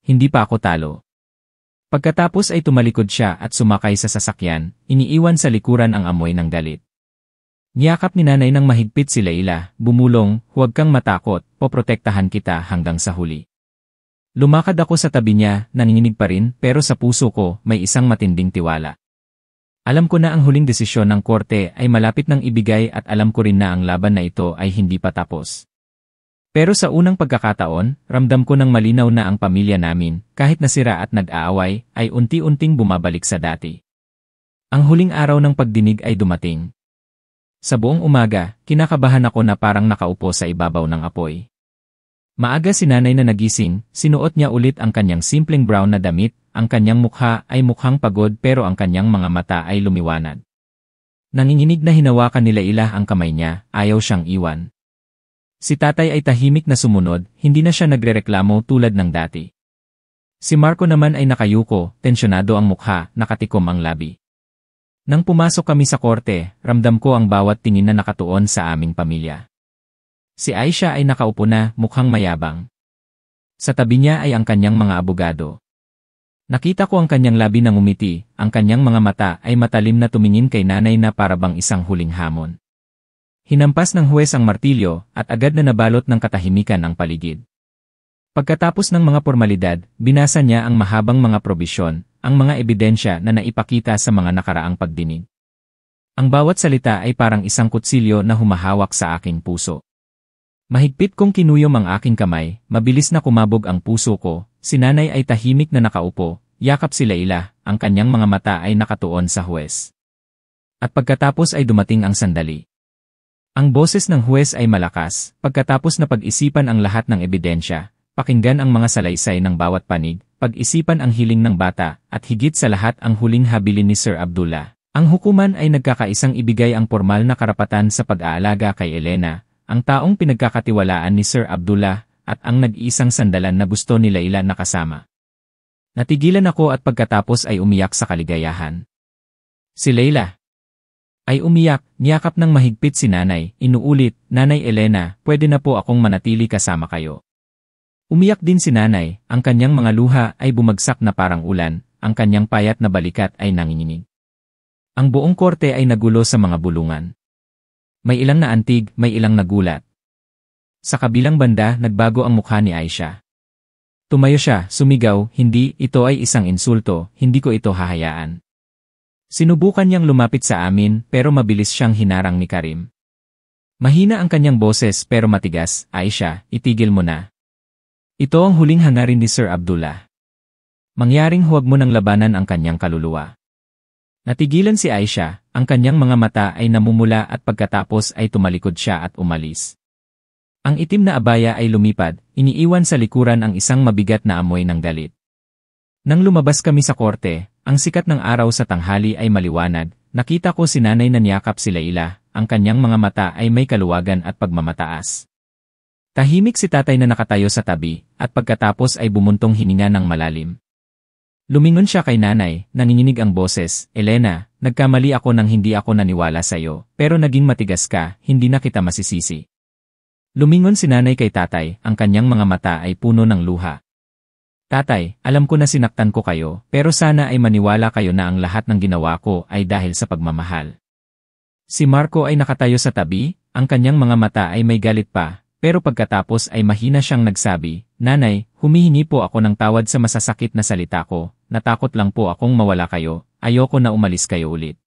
Hindi pa ako talo. Pagkatapos ay tumalikod siya at sumakay sa sasakyan, iniiwan sa likuran ang amoy ng galit. Niyakap ni nanay ng mahigpit si Layla, bumulong, huwag kang matakot, poprotektahan kita hanggang sa huli. Lumakad ako sa tabi niya, nanginginig pa rin, pero sa puso ko, may isang matinding tiwala. Alam ko na ang huling desisyon ng korte ay malapit ng ibigay at alam ko rin na ang laban na ito ay hindi pa tapos. Pero sa unang pagkakataon, ramdam ko ng malinaw na ang pamilya namin, kahit nasira at nag-aaway, ay unti-unting bumabalik sa dati. Ang huling araw ng pagdinig ay dumating. Sa buong umaga, kinakabahan ako na parang nakaupo sa ibabaw ng apoy. Maaga si nanay na nagising, sinuot niya ulit ang kanyang simpleng brown na damit, ang kanyang mukha ay mukhang pagod pero ang kanyang mga mata ay lumiwanag. Nanginginig na hinawakan ni Layla ang kamay niya, ayaw siyang iwan. Si tatay ay tahimik na sumunod, hindi na siya nagrereklamo tulad ng dati. Si Marco naman ay nakayuko, tensyonado ang mukha, nakatikom ang labi. Nang pumasok kami sa korte, ramdam ko ang bawat tingin na nakatuon sa aming pamilya. Si Aisha ay nakaupo na, mukhang mayabang. Sa tabi niya ay ang kanyang mga abogado. Nakita ko ang kanyang labi na ngumiti, ang kanyang mga mata ay matalim na tumingin kay nanay na parabang isang huling hamon. Hinampas ng huwes ang martilyo at agad na nabalot ng katahimikan ang paligid. Pagkatapos ng mga formalidad, binasa niya ang mahabang mga probisyon, ang mga ebidensya na naipakita sa mga nakaraang pagdinig. Ang bawat salita ay parang isang kutsilyo na humahawak sa aking puso. Mahigpit kong kinuyom ang aking kamay, mabilis na kumabog ang puso ko, si nanay ay tahimik na nakaupo, yakap si Layla, ang kanyang mga mata ay nakatuon sa huwes. At pagkatapos ay dumating ang sandali. Ang boses ng huwes ay malakas, pagkatapos na pag-isipan ang lahat ng ebidensya, pakinggan ang mga salaysay ng bawat panig, pag-isipan ang hiling ng bata, at higit sa lahat ang huling habilin ni Sir Abdullah. Ang hukuman ay nagkakaisang ibigay ang formal na karapatan sa pag-aalaga kay Elena, ang taong pinagkakatiwalaan ni Sir Abdullah, at ang nag-iisang sandalan na gusto ni Layla na kasama. Natigilan ako at pagkatapos ay umiyak sa kaligayahan. Si Layla ay umiyak, niyakap ng mahigpit si nanay, inuulit, Nanay Elena, pwede na po akong manatili kasama kayo. Umiyak din si nanay, ang kanyang mga luha ay bumagsak na parang ulan, ang kanyang payat na balikat ay nanginginig. Ang buong korte ay nagulo sa mga bulungan. May ilang naantig, may ilang nagulat. Sa kabilang banda, nagbago ang mukha ni Aisha. Tumayo siya, sumigaw, hindi, ito ay isang insulto, hindi ko ito hahayaan. Sinubukan niyang lumapit sa amin, pero mabilis siyang hinarang ni Karim. Mahina ang kanyang boses pero matigas, Aisha, itigil mo na. Ito ang huling hangarin ni Sir Abdullah. Mangyaring huwag mo nang labanan ang kanyang kaluluwa. Natigilan si Aisha, ang kanyang mga mata ay namumula at pagkatapos ay tumalikod siya at umalis. Ang itim na abaya ay lumipad, iniiwan sa likuran ang isang mabigat na amoy ng galit. Nang lumabas kami sa korte, ang sikat ng araw sa tanghali ay maliwanag, nakita ko si nanay na niyakap si Layla, ang kanyang mga mata ay may kaluwagan at pagmamataas. Tahimik si tatay na nakatayo sa tabi, at pagkatapos ay bumuntong hininga ng malalim. Lumingon siya kay nanay, nanginginig ang boses, Elena, nagkamali ako nang hindi ako naniwala sa iyo, pero naging matigas ka, hindi na kita masisisi. Lumingon si nanay kay tatay, ang kanyang mga mata ay puno ng luha. Tatay, alam ko na sinaktan ko kayo, pero sana ay maniwala kayo na ang lahat ng ginawa ko ay dahil sa pagmamahal. Si Marco ay nakatayo sa tabi, ang kanyang mga mata ay may galit pa. Pero pagkatapos ay mahina siyang nagsabi, Nanay, humihingi po ako ng tawad sa masasakit na salita ko, natakot lang po akong mawala kayo, ayoko na umalis kayo ulit.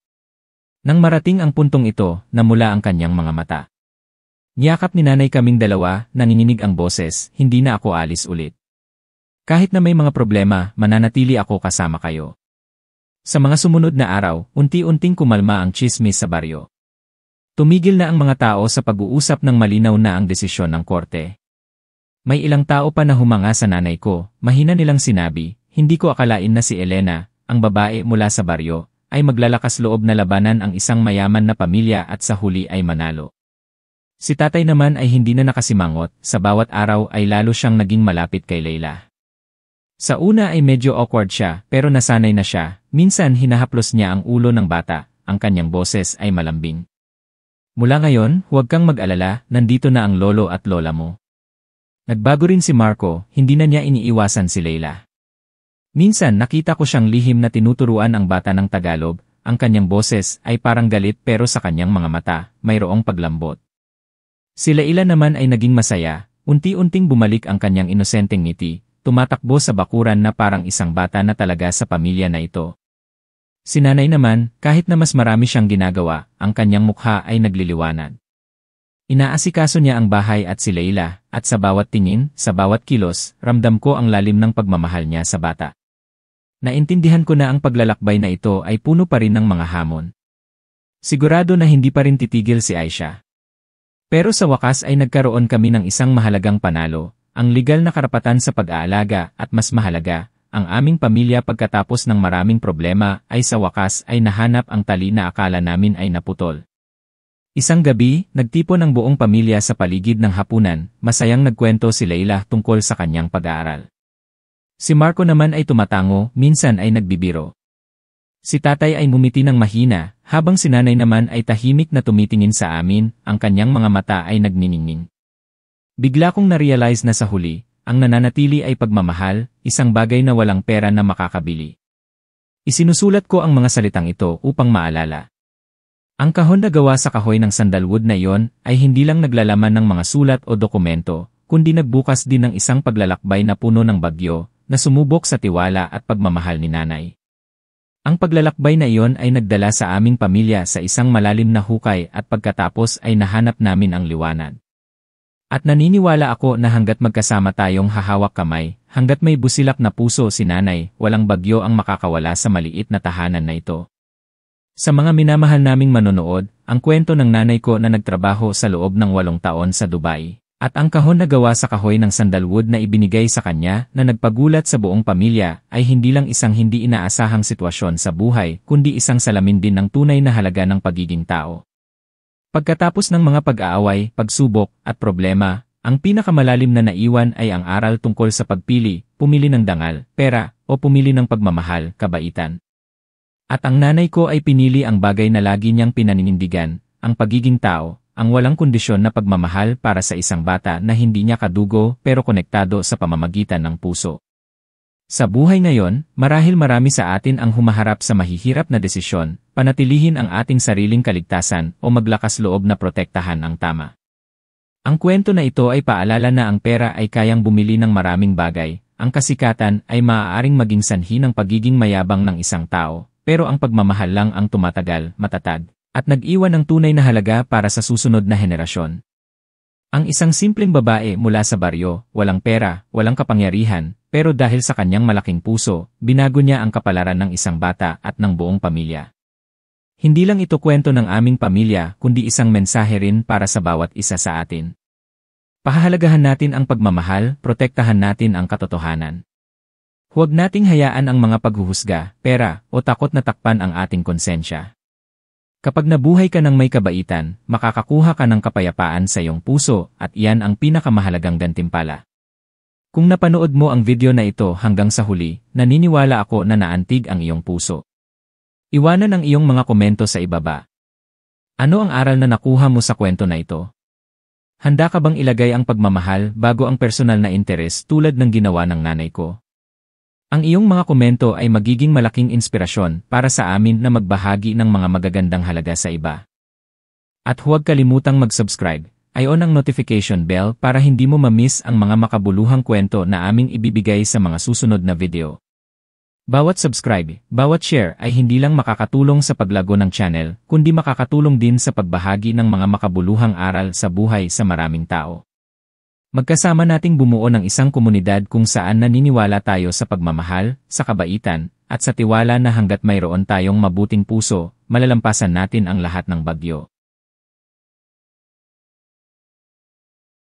Nang marating ang puntong ito, namula ang kanyang mga mata. Niyakap ni nanay kaming dalawa, nanginginig ang boses, hindi na ako alis ulit. Kahit na may mga problema, mananatili ako kasama kayo. Sa mga sumunod na araw, unti-unting kumalma ang tsismis sa baryo. Tumigil na ang mga tao sa pag-uusap ng malinaw na ang desisyon ng korte. May ilang tao pa na humanga sa nanay ko, mahina nilang sinabi, hindi ko akalain na si Elena, ang babae mula sa baryo, ay maglalakas loob na labanan ang isang mayaman na pamilya at sa huli ay manalo. Si tatay naman ay hindi na nakasimangot, sa bawat araw ay lalo siyang naging malapit kay Leila. Sa una ay medyo awkward siya, pero nasanay na siya, minsan hinahaplos niya ang ulo ng bata, ang kanyang boses ay malambing. Mula ngayon, huwag kang mag-alala, nandito na ang lolo at lola mo. Nagbago rin si Marco, hindi na niya iniiwasan si Leila. Minsan nakita ko siyang lihim na tinuturuan ang bata ng Tagalog, ang kanyang boses ay parang galit pero sa kanyang mga mata, mayroong paglambot. Si Leila naman ay naging masaya, unti-unting bumalik ang kanyang inosenteng ngiti, tumatakbo sa bakuran na parang isang bata na talaga sa pamilya na ito. Si nanay naman, kahit na mas marami siyang ginagawa, ang kanyang mukha ay nagliliwanag. Inaasikaso niya ang bahay at si Leila, at sa bawat tingin, sa bawat kilos, ramdam ko ang lalim ng pagmamahal niya sa bata. Naintindihan ko na ang paglalakbay na ito ay puno pa rin ng mga hamon. Sigurado na hindi pa rin titigil si Aisha. Pero sa wakas ay nagkaroon kami ng isang mahalagang panalo, ang legal na karapatan sa pag-aalaga at mas mahalaga, ang aming pamilya pagkatapos ng maraming problema ay sa wakas ay nahanap ang tali na akala namin ay naputol. Isang gabi, nagtipon ang buong pamilya sa paligid ng hapunan, masayang nagkwento si Leila tungkol sa kanyang pag-aaral. Si Marco naman ay tumatango, minsan ay nagbibiro. Si tatay ay ngumiti ng mahina, habang si nanay naman ay tahimik na tumitingin sa amin, ang kanyang mga mata ay nagniningning. Bigla kong na-realize na sa huli, ang nananatili ay pagmamahal, isang bagay na walang pera na makakabili. Isinusulat ko ang mga salitang ito upang maalala. Ang kahon na gawa sa kahoy ng sandalwood na iyon ay hindi lang naglalaman ng mga sulat o dokumento, kundi nagbukas din ng isang paglalakbay na puno ng bagyo, na sumubok sa tiwala at pagmamahal ni nanay. Ang paglalakbay na iyon ay nagdala sa aming pamilya sa isang malalim na hukay at pagkatapos ay nahanap namin ang liwanag. At naniniwala ako na hanggat magkasama tayong hahawak kamay, hanggat may busilak na puso si nanay, walang bagyo ang makakawala sa maliit na tahanan na ito. Sa mga minamahal naming manonood, ang kwento ng nanay ko na nagtrabaho sa loob ng 8 taon sa Dubai, at ang kahon na gawa sa kahoy ng sandalwood na ibinigay sa kanya na nagpagulat sa buong pamilya ay hindi lang isang hindi inaasahang sitwasyon sa buhay kundi isang salamin din ng tunay na halaga ng pagiging tao. Pagkatapos ng mga pag-aaway, pagsubok, at problema, ang pinakamalalim na naiwan ay ang aral tungkol sa pagpili, pumili ng dangal, pera, o pumili ng pagmamahal, kabaitan. At ang nanay ko ay pinili ang bagay na lagi niyang pinaninindigan, ang pagiging tao, ang walang kondisyon na pagmamahal para sa isang bata na hindi niya kadugo pero konektado sa pamamagitan ng puso. Sa buhay ngayon, marahil marami sa atin ang humaharap sa mahihirap na desisyon, panatilihin ang ating sariling kaligtasan o maglakas loob na protektahan ang tama. Ang kwento na ito ay paalala na ang pera ay kayang bumili ng maraming bagay, ang kasikatan ay maaaring maging sanhi ng pagiging mayabang ng isang tao. Pero ang pagmamahal lang ang tumatagal, matatag, at nag-iwan ng tunay na halaga para sa susunod na henerasyon. Ang isang simpleng babae mula sa baryo, walang pera, walang kapangyarihan, pero dahil sa kanyang malaking puso, binago niya ang kapalaran ng isang bata at ng buong pamilya. Hindi lang ito kwento ng aming pamilya kundi isang mensahe rin para sa bawat isa sa atin. Pahahalagahan natin ang pagmamahal, protektahan natin ang katotohanan. Huwag nating hayaan ang mga paghuhusga, pera, o takot na takpan ang ating konsensya. Kapag nabuhay ka ng may kabaitan, makakakuha ka ng kapayapaan sa iyong puso at iyan ang pinakamahalagang gantimpala. Kung napanood mo ang video na ito hanggang sa huli, naniniwala ako na naantig ang iyong puso. Iwanan ang iyong mga komento sa ibaba. Ano ang aral na nakuha mo sa kwento na ito? Handa ka bang ilagay ang pagmamahal bago ang personal na interes tulad ng ginawa ng nanay ko? Ang iyong mga komento ay magiging malaking inspirasyon para sa amin na magbahagi ng mga magagandang halaga sa iba. At huwag kalimutang mag-subscribe, i-on ang notification bell para hindi mo ma-miss ang mga makabuluhang kwento na aming ibibigay sa mga susunod na video. Bawat subscribe, bawat share ay hindi lang makakatulong sa paglago ng channel, kundi makakatulong din sa pagbahagi ng mga makabuluhang aral sa buhay sa maraming tao. Magkasama nating bumuo ng isang komunidad kung saan naniniwala tayo sa pagmamahal, sa kabaitan, at sa tiwala na hanggat mayroon tayong mabuting puso, malalampasan natin ang lahat ng bagyo.